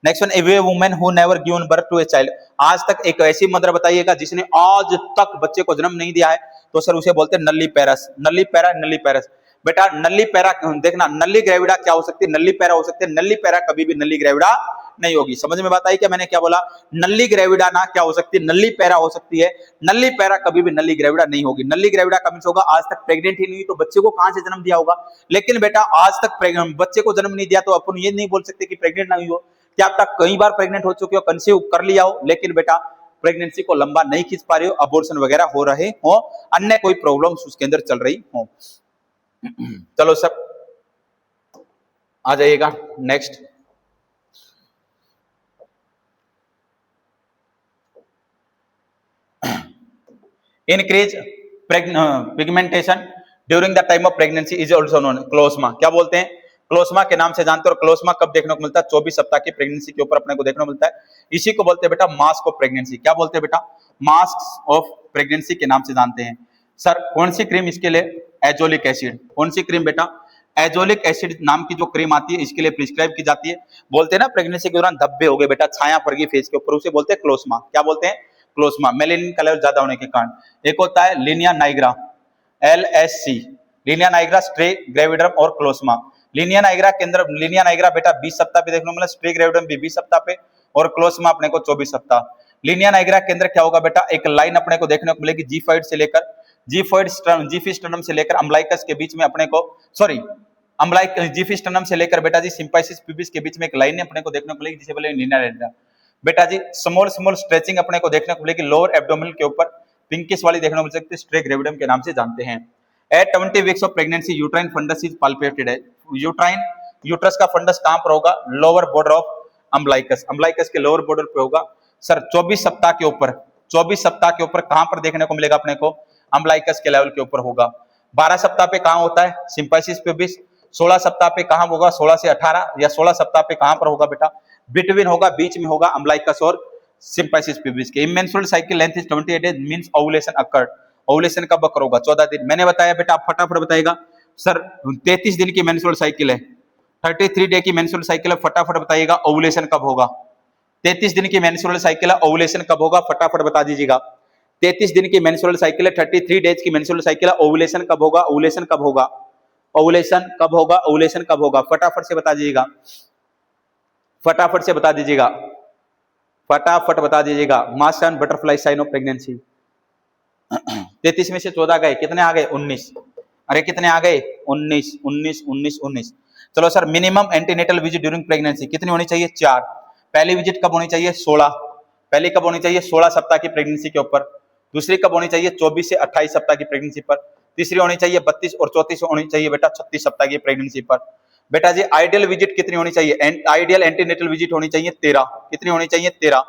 Next one, a woman who never given birth to a child, आज तक एक ऐसी मदर बताइएगा जिसने आज तक बच्चे को जन्म नहीं दिया है, तो सर उसे बोलते हैं नल्ली पैरस, नल्ली पैरा, नल्ली पैरस। बेटा नल्ली पैरा देखना, नल्ली ग्रेविडा क्या हो सकती है, नल्ली पैरा हो सकती है, नल्ली पैरा कभी भी नल्ली ग्रेविडा नहीं होगी। समझ में बात आई क्या मैंने क्या बोला, नल्ली ग्रेविडा ना क्या हो सकती है, नल्ली पैरा हो सकती है, नल्ली पैरा कभी भी नल्ली ग्रेविडा नहीं होगी। नल्ली ग्रेविडा का मींस होगा आज तक प्रेग्नेंट ही नहीं हुई तो बच्चे को कहां से जन्म दिया होगा। लेकिन बेटा आज तक बच्चे को जन्म नहीं दिया तो अपन ये नहीं बोल सकते कि प्रेग्नेंट ना हुई हो। क्या आप तक कई बार प्रेग्नेंट हो चुके हो, कंसीव कर लिया हो, लेकिन बेटा प्रेगनेंसी को लंबा नहीं खींच पा रही हो, अबॉर्शन वगैरह हो रहे हो, अन्य कोई प्रॉब्लम्स उसके अंदर चल रही हो। चलो सब आ जाइएगा next. Increase pigmentation during the time of pregnancy is also known chloasma, क्या बोलते हैं, क्लोस्मा के नाम से जानते हो। और क्लोस्मा कब देखने को मिलता है, 24 सप्ताह की प्रेगनेंसी के ऊपर अपने को देखने को मिलता है। इसी को बोलते हैं बेटा मास्क ऑफ प्रेगनेंसी, क्या बोलते हैं बेटा, मास्क ऑफ प्रेगनेंसी के नाम से जानते हैं। सर कौन सी क्रीम इसके लिए, एजोलिक एसिड, कौन सी क्रीम बेटा, एजोलिक एसिड नाम की जो क्रीम आती है इसके लिए प्रिस्क्राइब की जाती है। बोलते हैं ना प्रेगनेंसी के दौरान धब्बे हो गए बेटा, छाया पड़ गई फेस के ऊपर, उसे बोलते हैं क्लोस्मा, क्या बोलते हैं, क्लोस्मा, मेलेनिन कलर ज्यादा होने के कारण। एक होता है लिनिया नाइग्रा, LSC, लिनिया नाइग्रा, स्ट्रे ग्रेविडम और क्लोस्मा। लिनिया नाइग्रा के अंदर, लिनिया नाइग्रा बेटा 20 सप्ताह पे देखने को मिला, स्ट्रे ग्रेविडम भी 20 सप्ताह पे और क्लोस्मा अपने को 24 सप्ताह। लिनिया नाइग्रा के अंदर क्या होगा बेटा, एक लाइन अपने को देखने को मिलेगी जीफॉइड से लेकर, जीफिस्टर्नम से लेकर अम्बलाइकस के बीच में अपने को, सॉरी जीफिस्टर्नम से लेकर बेटा जी सिंपाइसिस प्यूबिस के बीच में एक लाइन अपने को देखने को मिलेगी जिसे बोले लिनिया नाइग्रा। बेटा जी स्मॉल स्मॉल स्ट्रेचिंग अपने को देखने को मिलेगी लोअर एब्डोमिनल के ऊपर, पिंकिश वाली देखने को मिल सकती है, स्ट्रे ग्रेविडम के नाम से जानते हैं। At 20 weeks of pregnancy uterine fundus is palpated है। यूट्राइन, यूट्रस का फंडस कहां पर होगा, lower border of umbilicus, umbilicus के लोअर बॉर्डर पे होगा। सर 24 सप्ताह के ऊपर, 24 सप्ताह के ऊपर कहां पर देखने को मिलेगा अपने को, अम्बलाइकस के लेवल के ऊपर होगा। 12 सप्ताह पे कहां होता है, सिंपाइसिस प्यूबिस। 16 सप्ताह पे कहां होगा, 16 से 18 या 16 सप्ताह पे कहां पर होगा बेटा, बिटवीन होगा, बीच में होगा अम्बलाइकस और सिंपाइसिस प्यूबिस के। Menstrual cycle length is 28 days means ovulation occurred, ovulation कब अकर होगा, 14 दिन। मैंने बताया बेटा, आप फटाफट बताइएगा सर 33 दिन की मेंस्ट्रुअल साइकिल है, 33 डे की मेंस्ट्रुअल साइकिल है, फटाफट बताइएगा ओवुलेशन कब होगा। 33 दिन की मेंस्ट्रुअल साइकिल है, ओवुलेशन कब होगा, फटाफट बता दीजिएगा। 33 दिन की मेंस्ट्रुअल साइकिल है, 33 डेज की मेंस्ट्रुअल साइकिल है, ओवुलेशन कब होगा, ओवुलेशन कब होगा, ओवुलेशन कब होगा, ओवुलेशन कब होगा, फटाफट से बता दीजिएगा, फटाफट से बता दीजिएगा, फटाफट बता दीजिएगा। Mass and butterfly sign of pregnancy. 33 में से 14 गए, कितने आ गए, 19। अरे कितने आ गए, 19, 19, 19, 19। चलो sir minimum antenatal visit during pregnancy कितनी होनी चाहिए, 4। पहली विजिट कब होनी चाहिए, 16। पहली कब होनी चाहिए, 16 सप्ताह की प्रेगनेंसी के ऊपर। दूसरी कब होनी चाहिए, 24 से 28 सप्ताह की प्रेगनेंसी पर। तीसरी होनी चाहिए 32 और चौथी होनी चाहिए बेटा 36 सप्ताह की प्रेगनेंसी पर। बेटा जी आइडियल विजिट कितनी होनी चाहिए, आइडियल एंटीनेटल विजिट होनी चाहिए 13। कितनी होनी चाहिए, 13।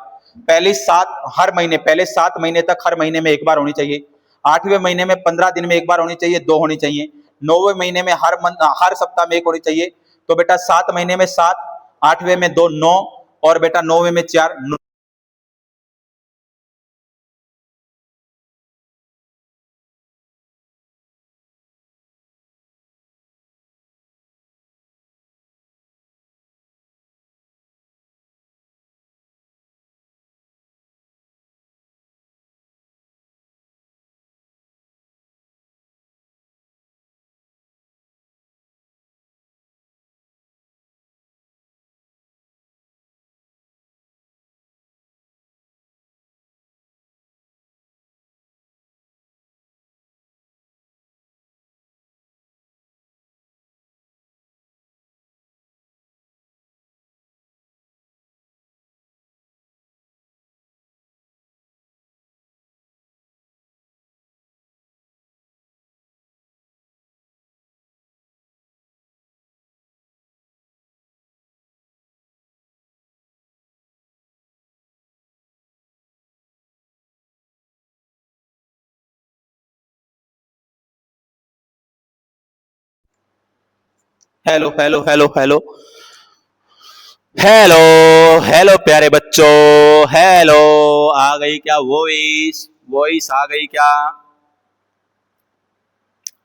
पहली 7 हर महीने, पहले 7 महीने तक हर महीने में एक बार होनी चाहिए। 8वें महीने में 15 दिन में एक बार होनी चाहिए, 2 होनी चाहिए। 9वें महीने में हर सप्ताह में 1 होनी चाहिए। तो बेटा 7 महीने में 7, 8वें में 2, 9 और बेटा 9वें में 4। Hello hello hello hello hello hello प्यारे बच्चों, हेलो। आ गई क्या वॉइस? वॉइस आ गई क्या?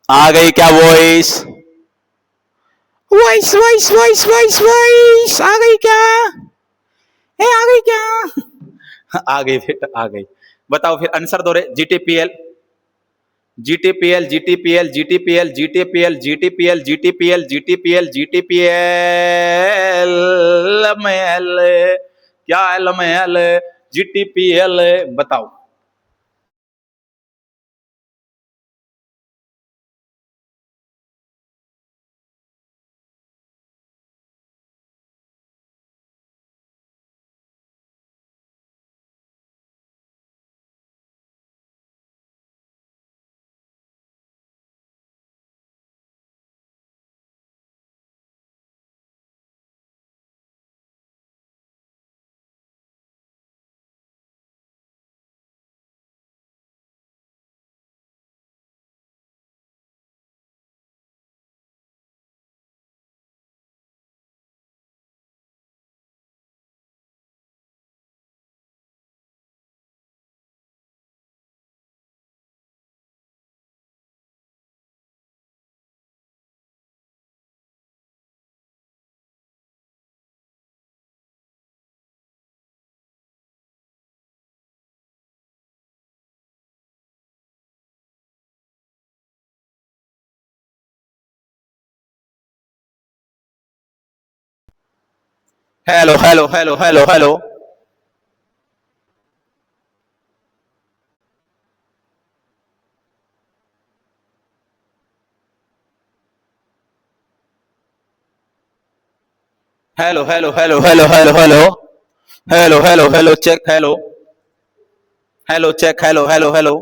आ गई क्या voice? Voice voice voice voice voice आ गई क्या? ए आ गई क्या? आ गई बेटा, आ गई। बताओ फिर आंसर दो रे। GTPL, GTPL, GTPL, GTPL, GTPL, GTPL, GTPL, GTPL, GTPL में एल, क्या एल में एल? जीटीपीएल, बताओ। Hello hello hello hello hello hello hello hello hello hello hello hello hello hello check, hello hello check, hello hello hello.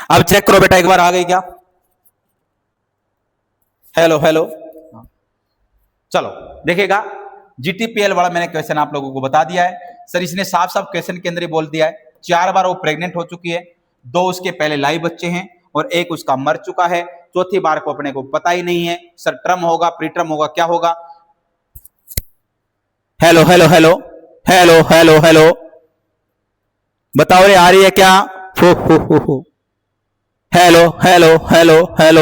अब चेक करो बेटा, एक बार आ गई क्या? Hello hello. चलो देखिएगा, जीटीपीएल वाला मैंने क्वेश्चन आप लोगों को बता दिया है सर। इसने साफ साफ क्वेश्चन के अंदर ही बोल दिया है, 4 बार वो प्रेग्नेंट हो चुकी है, 2 उसके पहले लाइव बच्चे हैं और 1 उसका मर चुका है, चौथी बार को अपने को पता ही नहीं है सर, ट्रम होगा प्रीट्रम होगा क्या होगा? Hello hello hello hello hello hello, बताओ रे, आ रही है क्या? हो। Hello hello hello hello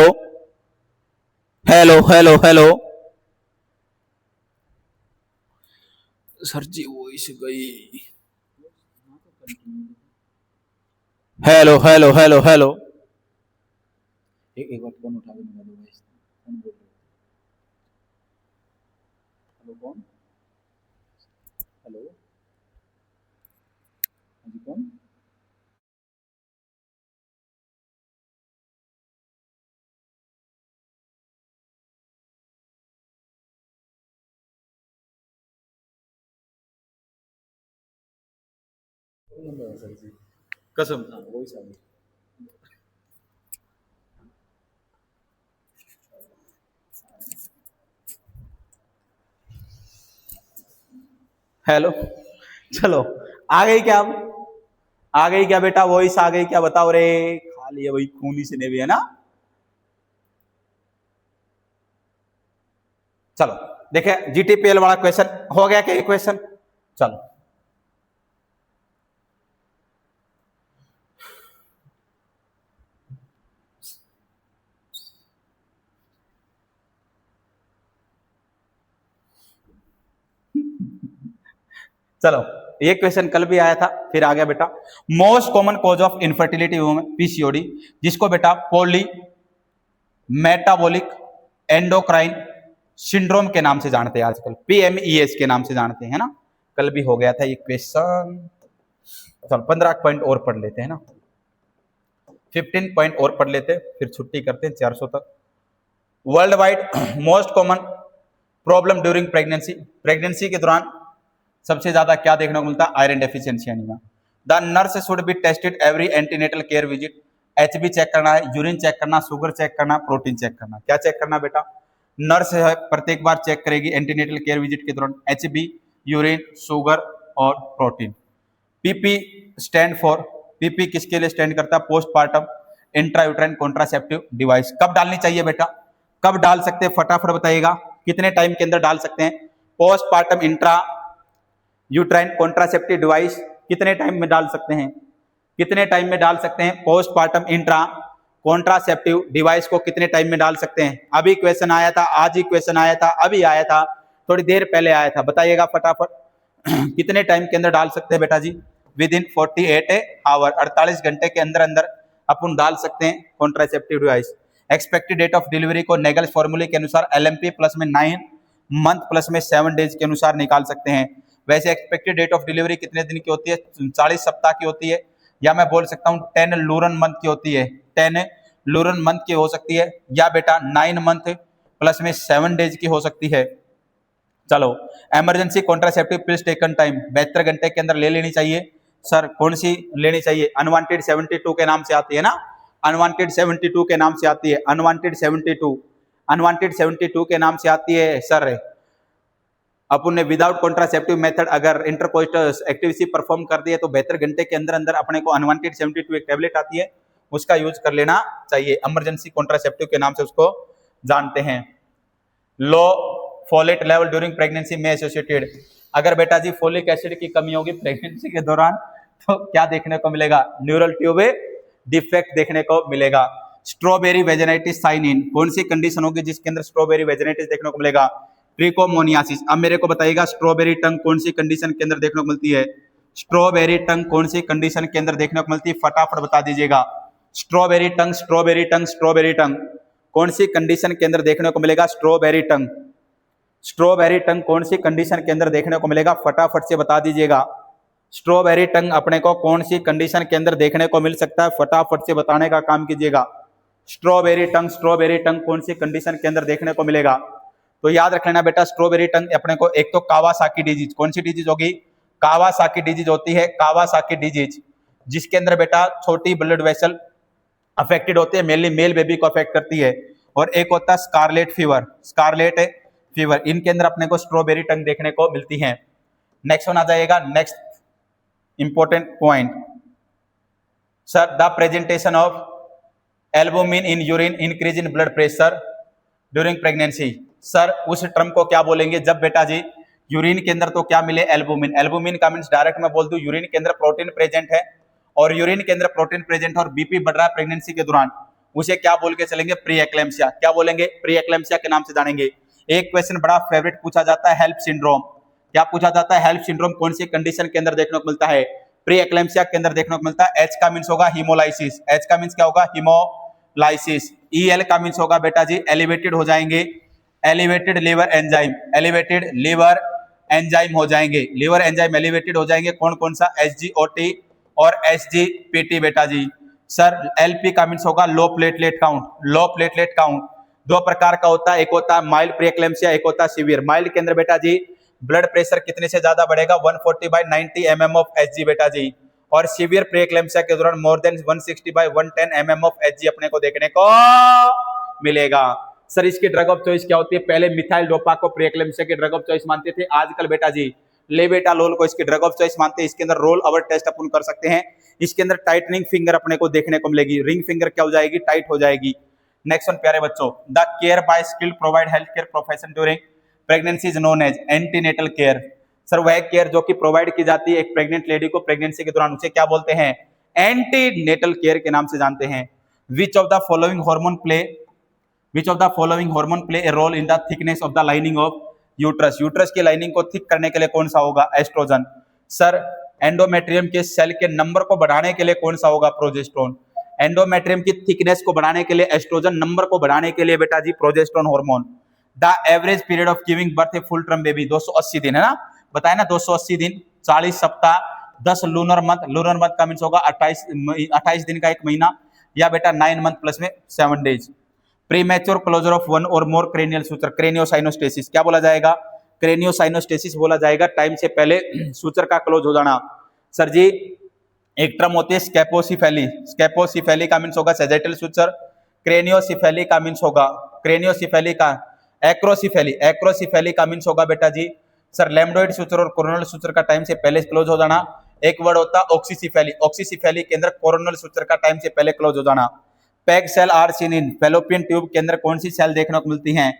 hello hello hello. Sir जी वो इस गई। Hello hello hello hello. एक बार फोन उठा के मिला दो भाई, कौन बोल रहे हो? हेलो कौन? हेलो, हाँ जी कौन? कौन नंबर है सर जी? कसम, हाँ वही सर। हेलो, चलो आ गई क्या? अब आ गई क्या बेटा? वॉइस आ गई क्या? बताओ रे। खाली है वही खूनी से ने भी, है ना? चलो देखिए, जीटीपीएल वाला क्वेश्चन हो गया क्या? ये क्वेश्चन चलो चलो, ये क्वेश्चन कल भी आया था, फिर आ गया बेटा। Most common cause of infertility women PCOD, जिसको बेटा पॉली मेटाबॉलिक एंडोक्राइन सिंड्रोम के नाम से जानते हैं आजकल, पीएमईएस के नाम से जानते हैं ना। कल भी हो गया था ये क्वेश्चन। चलो 15 पॉइंट और पढ़ लेते हैं ना, 15 पॉइंट और पढ़ लेते हैं, फिर छुट्टी करते हैं 400 तक। World wide most common problem during pregnancy, pregnancy के दौरान सबसे ज्यादा क्या देखने को मिलता है? Iron deficiency anaemia. The nurse should be tested every antenatal care visit, HB check करना है, यूरिन चेक करना, शुगर चेक करना, प्रोटीन चेक करना। क्या चेक करना बेटा? नर्स है प्रत्येक बार चेक करेगी एंटीनेटल केयर विजिट के दौरान एचबी, यूरिन, शुगर और protein. PP stand for, PP किसके लिए स्टैंड करता है? Postpartum intrauterine contraceptive device. कब डालनी चाहिए बेटा? कब डाल सकते हैं फटाफट बताइएगा, कितने टाइम के अंदर डाल सकते हैं? Postpartum intra uterine contraceptive device कितने टाइम में डाल सकते हैं? कितने टाइम में डाल सकते हैं? पोस्टपार्टम इंट्रा कॉन्ट्रासेप्टिव डिवाइस को कितने टाइम में डाल सकते हैं? अभी क्वेश्चन आया था, आज ही क्वेश्चन आया था, अभी आया था, थोड़ी देर पहले आया था, बताइएगा फटाफट कितने टाइम के अंदर डाल सकते हैं बेटा जी? विद इन 48 आवर, 48 घंटे के अंदर अंदर अपन डाल सकते हैं contraceptive device. Expected date of delivery को नेगल्स फॉर्मूले के अनुसार एलएमपी प्लस में 9 मंथ प्लस में 7 डेज के अनुसार निकाल सकते हैं। वैसे एक्सपेक्टेड डेट ऑफ डिलीवरी कितने दिन की होती है? 40 सप्ताह की होती है, या मैं बोल सकता हूँ 10 लूरन मंथ की होती है, 10 लूरन मंथ की हो सकती है, या बेटा 9 मंथ प्लस में 7 डेज की हो सकती है। चलो, emergency contraceptive pills taken time 72 घंटे के अंदर ले लेनी चाहिए। सर कौन सी लेनी चाहिए? अनवांटेड 72 के नाम से आती है ना, अनवांटेड 72 के नाम से आती है, अनवांटेड 72, अनवांटेड 72 के नाम से आती है सर। अपन ने विदाउट कॉन्ट्रासेप्टिव मेथड अगर इंटरकोस्टल एक्टिविटी परफॉर्म कर दिया तो 72 घंटे के अंदर अंदर अपने को अनवांटेड 72 एक टेबलेट आती है, उसका यूज कर लेना चाहिए। इमरजेंसी कॉन्ट्रासेप्टिव के नाम से उसको जानते हैं। लो फोलेट लेवल ड्यूरिंग प्रेगनेंसी में एसोसिएटेड, अगर बेटा जी फोलिक एसिड की कमी होगी प्रेगनेंसी के दौरान तो क्या देखने को मिलेगा? न्यूरल ट्यूब डिफेक्ट देखने को मिलेगा। स्ट्रॉबेरी वेजिनाइटिस साइन इन, कौन सी कंडीशन होगी जिसके अंदर स्ट्रॉबेरी वेजिनाइटिस देखने को मिलेगा? ट्रिकोमोनियासिस। अब मेरे को बताइएगा स्ट्रॉबेरी टंग कौन सी कंडीशन के अंदर देखने को मिलती है? स्ट्रॉबेरी टंग कौन सी कंडीशन के अंदर देखने को मिलती है? फटाफट बता दीजिएगा। स्ट्रॉबेरी टंग, स्ट्रॉबेरी टंग, स्ट्रॉबेरी टंग कौन सी कंडीशन के अंदर देखने को मिलेगा? स्ट्रॉबेरी टंग, स्ट्रॉबेरी टंग कौन सी कंडीशन के अंदर देखने को मिलेगा? फटाफट से बता दीजिएगा। स्ट्रॉबेरी टंग अपने को कौन सी कंडीशन के अंदर देखने को मिल सकता है? फटाफट से बताने का काम कीजिएगा। स्ट्रॉबेरी टंग, स्ट्रॉबेरी टंग कौन सी कंडीशन के अंदर देखने को मिलेगा? तो याद रख लेना बेटा, स्ट्रॉबेरी टंग अपने को एक तो कावासाकी डिजीज, कौन सी डिजीज होगी? कावासाकी डिजीज होती है, कावासाकी डिजीज, जिसके अंदर बेटा छोटी ब्लड वेसल अफेक्टेड होती है, मेनली मेल बेबी को अफेक्ट करती है। और एक होता है स्कारलेट फीवर, स्कारलेट फीवर, इनके अंदर अपने को स्ट्रॉबेरी टंग देखने को मिलती है। नेक्स्ट वन आ जाएगा, next important point sir, the presentation of albumin in urine increase in blood pressure during pregnancy. Sir उस टर्म को क्या बोलेंगे जब बेटा जी यूरिन के अंदर तो क्या मिले? एल्बुमिन। एल्बुमिन का मीन्स डायरेक्ट मैं बोल दूं यूरिन के अंदर प्रोटीन प्रेजेंट है, और यूरिन के अंदर प्रोटीन प्रेजेंट और बीपी बढ़ रहा है प्रेगनेंसी के दौरान, उसे क्या बोल के चलेंगे? Pre eclampsia. क्या बोलेंगे? प्री एक्लेम्सिया के नाम से जानेंगे। एक क्वेश्चन बड़ा फेवरेट पूछा जाता है, हेल्प सिंड्रोम। क्या पूछा जाता है? हेल्प सिंड्रोम कौन सी कंडीशन के अंदर देखने को मिलता है? प्री एक्लेम्सिया के अंदर देखने को मिलता है। एच का मीन्स होगा हीमोलाइसिस, एच का मीन्स क्या होगा? हीमोलाइसिस। ईएल का मीन्स होगा बेटा जी एलिवेटेड हो जाएंगे, elevated liver enzyme, elevated liver enzyme हो जाएंगे, लिवर एंजाइम एलिवेटेड हो जाएंगे। कौन कौन सा? एसजीओटी और एसजीपीटी बेटा जी। सर एलपी का मीन्स होगा low platelet count, low platelet count दो प्रकार का होता है, एक होता है माइल्ड प्रीएक्लेम्सिया, एक होता है सीवियर। माइल्ड के अंदर बेटा जी ब्लड प्रेशर कितने से ज्यादा बढ़ेगा? 140/90 mm ऑफ एचजी बेटा जी। और सीवियर प्रीएक्लेम्सिया के दौरान more than 160/110 mm of Hg अपने को देखने को मिलेगा। सर इसकी ड्रग ऑफ चॉइस क्या होती है? पहले मिथाइल डोपा को प्रीएक्लेम्सिया की ड्रग ऑफ चॉइस मानते थे, आजकल बेटा जी लेबेटालोल को इसकी ड्रग ऑफ चॉइस मानते हैं। इसके अंदर रोल ओवर टेस्ट अपन कर सकते हैं। इसके अंदर टाइटनिंग फिंगर अपने को देखने को मिलेगी, रिंग फिंगर क्या हो जाएगी? टाइट हो जाएगी। नेक्स्ट वन प्यारे बच्चों, the care by skilled provide health care profession during pregnancy is known as antenatal care. Sir वह केयर जो कि प्रोवाइड की जाती है एक प्रेग्नेंट लेडी को प्रेगनेंसी के दौरान, उसे क्या बोलते हैं? एंटीनेटल केयर के नाम से जानते हैं। Which of the following hormone play a role in the thickness of the lining of uterus? Uterus की लाइनिंग को थिक करने के लिए कौन सा होगा? एस्ट्रोजन। सर एंडोमेट्रियम के सेल के नंबर को बढ़ाने के लिए कौन सा होगा? प्रोजेस्टेरोन। एंडोमेट्रियम की थिकनेस को बढ़ाने के लिए एस्ट्रोजन, नंबर को बढ़ाने के लिए बेटा जी progesterone hormone. The average period of giving birth a full term baby 280 दिन है ना, बताए ना 280 दिन, 40 सप्ताह, 10 लूनर मंथ। लूनर मंथ का मीन्स होगा 28 दिन का एक महीना, या बेटा 9 मंथ प्लस में 7 days. Premature closure of one और मोर क्रेनियल सूचर, क्रेनियोसाइनोस्टेसिस क्या बोला जाएगा? क्रेनियोसाइनोस्टेसिस बोला जाएगा, टाइम से पहले सूचर का क्लोज हो जाना। सर जी एक टर्म होती है स्केपोसिफेली, स्केपोसिफेली का मीन्स होगा सेजेटल सूचर, क्रेनियोसिफेली का मीन्स होगा, क्रेनियोसिफेली का एक्रोसिफेली, एक्रोसिफेली का मीन्स होगा बेटा जी सर लैम्डोइड सूचर और कोरोनल सूचर का टाइम से पहले क्लोज हो जाना। एक वर्ड होता है ऑक्सीसिफेली, ऑक्सीसिफेली के अंदर कोरोनल सूचर का टाइम से पहले क्लोज हो जाना। Peg cell are seen in fallopian tube के अंदर कौन सी सेल देखने को मिलती हैं?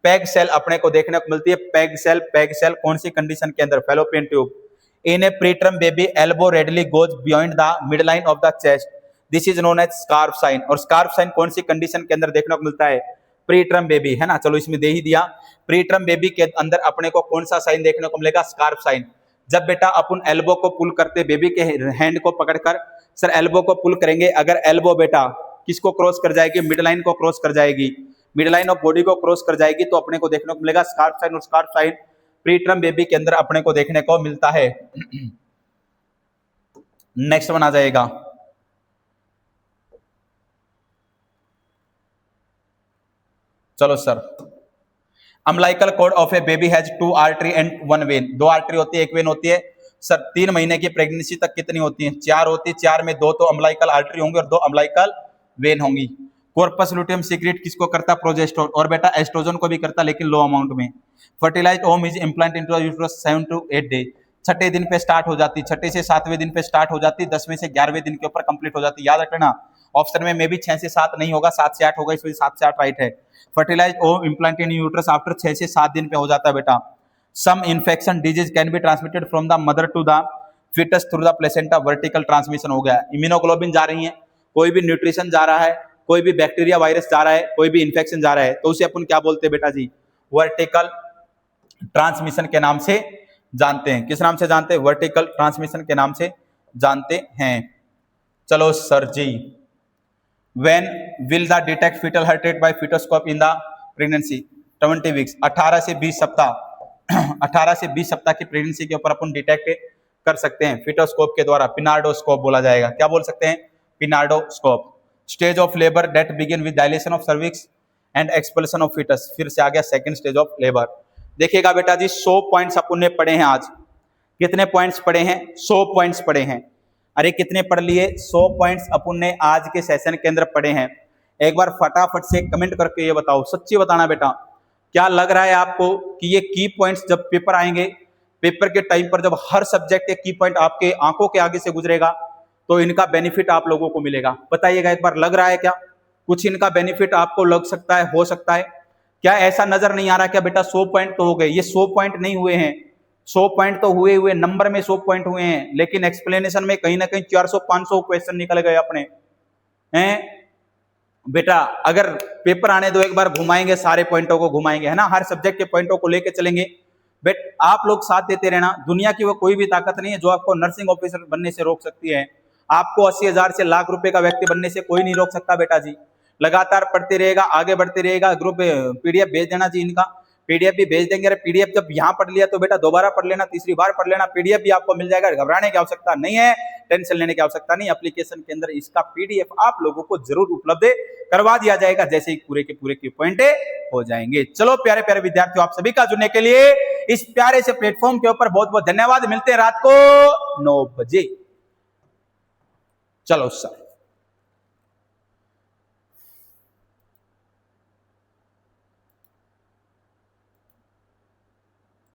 पैग सेल अपने को देखने को मिलती है। पैग सेल कौन सी कंडीशन के अंदर? Fallopian tube. In a preterm baby elbow readily goes beyond the midline of the chest, this is known as scarf sign. और स्कार्फ साइन कौन सी कंडीशन के अंदर देखने को मिलता है? प्रीटर्म बेबी है ना, चलो इसमें दे ही दिया। प्रीटर्म बेबी के अंदर अपने को कौन सा साइन देखने को मिलेगा? Scarf sign. जब बेटा अपन एल्बो को पुल करते, बेबी के हैंड को पकड़कर सर एल्बो को पुल करेंगे, अगर एल्बो बेटा किसको क्रॉस कर जाएगी? मिड लाइन को क्रॉस कर जाएगी, मिड लाइन ऑफ बॉडी को क्रॉस कर जाएगी, तो अपने को देखने को मिलेगा स्कार्फ साइन। और स्कार्फ साइन प्रीटर्म बेबी के अंदर अपने को देखने को मिलता है। नेक्स्ट वन आ जाएगा, चलो sir umbilical cord of a baby has 2 artery and 1 vein, 2 artery होती है 1 वेन होती है। सर 3 महीने की प्रेगनेंसी तक कितनी होती है? 4 होती है, 4 में 2 तो अम्बिलिकल आर्टरी होंगे और 2 अम्बिलिकल वेन होंगी। कॉर्पस लुटियम सीक्रेट किसको करता? प्रोजेस्टेरोन। और बेटा एस्ट्रोजन को भी करता लेकिन लो अमाउंट में। Fertilized ovum is implant into the uterus 7 to 8 day, छठे दिन पे स्टार्ट हो जाती, छठे से 7वें दिन पे स्टार्ट हो जाती, 10वें से 11वें दिन के ऊपर कंप्लीट हो जाती। याद रखना ऑप्शन में भी 6 से 7 नहीं होगा, 7 से 8 होगा, इसमें 7 से 8 राइट है। Fertilized ovum implant in uterus after 6 से 7 दिन पे हो जाता है बेटा। Some infection disease can be transmitted from the mother to the fetus through the placenta, vertical transmission हो गया। इम्यूनोग्लोबिन जा रही है, कोई भी न्यूट्रिशन जा रहा है, कोई भी बैक्टीरिया वायरस जा रहा है, कोई भी इन्फेक्शन जा रहा है, तो उसे अपन क्या बोलते हैं बेटा जी? वर्टिकल ट्रांसमिशन के नाम से जानते हैं। किस नाम से जानते हैं? वर्टिकल ट्रांसमिशन के नाम से जानते हैं। चलो सर जी When will the detect fetal heart rate by fetoscope in the pregnancy? 20 weeks, 18 से 20 सप्ताह 18 से 20 सप्ताह की प्रेगनेंसी के ऊपर अपन डिटेक्ट कर सकते हैं फिटोस्कोप के द्वारा। पिनार्डोस्कोप बोला जाएगा। क्या बोल सकते हैं? Pinardoscope. Stage of labour that begin with dilatation of cervix and expulsion of foetus, फिर से आ गया सेकंड स्टेज ऑफ लेबर। देखिएगा बेटा जी 100 पॉइंट्स अपन ने पढ़े हैं आज। कितने पॉइंट्स पढ़े हैं? 100 पॉइंट्स पढ़े हैं। अरे कितने पढ़ लिए? 100 पॉइंट्स अपन ने आज के सेशन के अंदर पढ़े हैं। एक बार फटाफट से कमेंट करके ये बताओ, सच्ची बताना बेटा, क्या लग रहा है आपको कि ये की पॉइंट्स जब पेपर आएंगे, पेपर के टाइम पर जब हर सब्जेक्ट के की पॉइंट आपके आंखों के आगे से गुजरेगा तो इनका बेनिफिट आप लोगों को मिलेगा? बताइएगा एक बार, लग रहा है क्या कुछ इनका बेनिफिट आपको लग सकता है, हो सकता है? क्या ऐसा नजर नहीं आ रहा क्या बेटा 100 पॉइंट तो हो गए? ये 100 पॉइंट नहीं हुए हैं, 100 पॉइंट तो हुए नंबर में 100 पॉइंट हुए हैं, लेकिन एक्सप्लेनेशन में कहीं ना कहीं 400-500 क्वेश्चन निकल गए अपने हैं बेटा। अगर पेपर आने दो, एक बार घुमाएंगे, सारे पॉइंटों को घुमाएंगे, है ना, हर सब्जेक्ट के पॉइंटों को लेके चलेंगे। बेट आप लोग साथ देते रहना। दुनिया की वो कोई भी ताकत नहीं है जो आपको नर्सिंग ऑफिसर बनने से रोक सकती है। आपको 80,000 से लाख रुपए का व्यक्ति बनने से कोई नहीं रोक सकता बेटा जी। लगातार पढ़ते रहेगा, आगे बढ़ते रहेगा। ग्रुप पीडीएफ भेज देना जी, इनका पीडीएफ भी भेज देंगे। पीडीएफ जब यहाँ पढ़ लिया तो बेटा दोबारा पढ़ लेना, तीसरी बार पढ़ लेना, पीडीएफ भी आपको मिल जाएगा। घबराने की आवश्यकता नहीं है, टेंशन लेने की आवश्यकता नहीं। एप्लीकेशन के अंदर इसका पीडीएफ आप लोगों को जरूर उपलब्ध करवा दिया जाएगा, जैसे ही पूरे के पूरे पॉइंट हो जाएंगे। चलो प्यारे प्यारे विद्यार्थियों, आप सभी का जुड़ने के लिए इस प्यारे से प्लेटफॉर्म के ऊपर बहुत बहुत धन्यवाद। मिलते हैं रात को 9 बजे। चलो सर।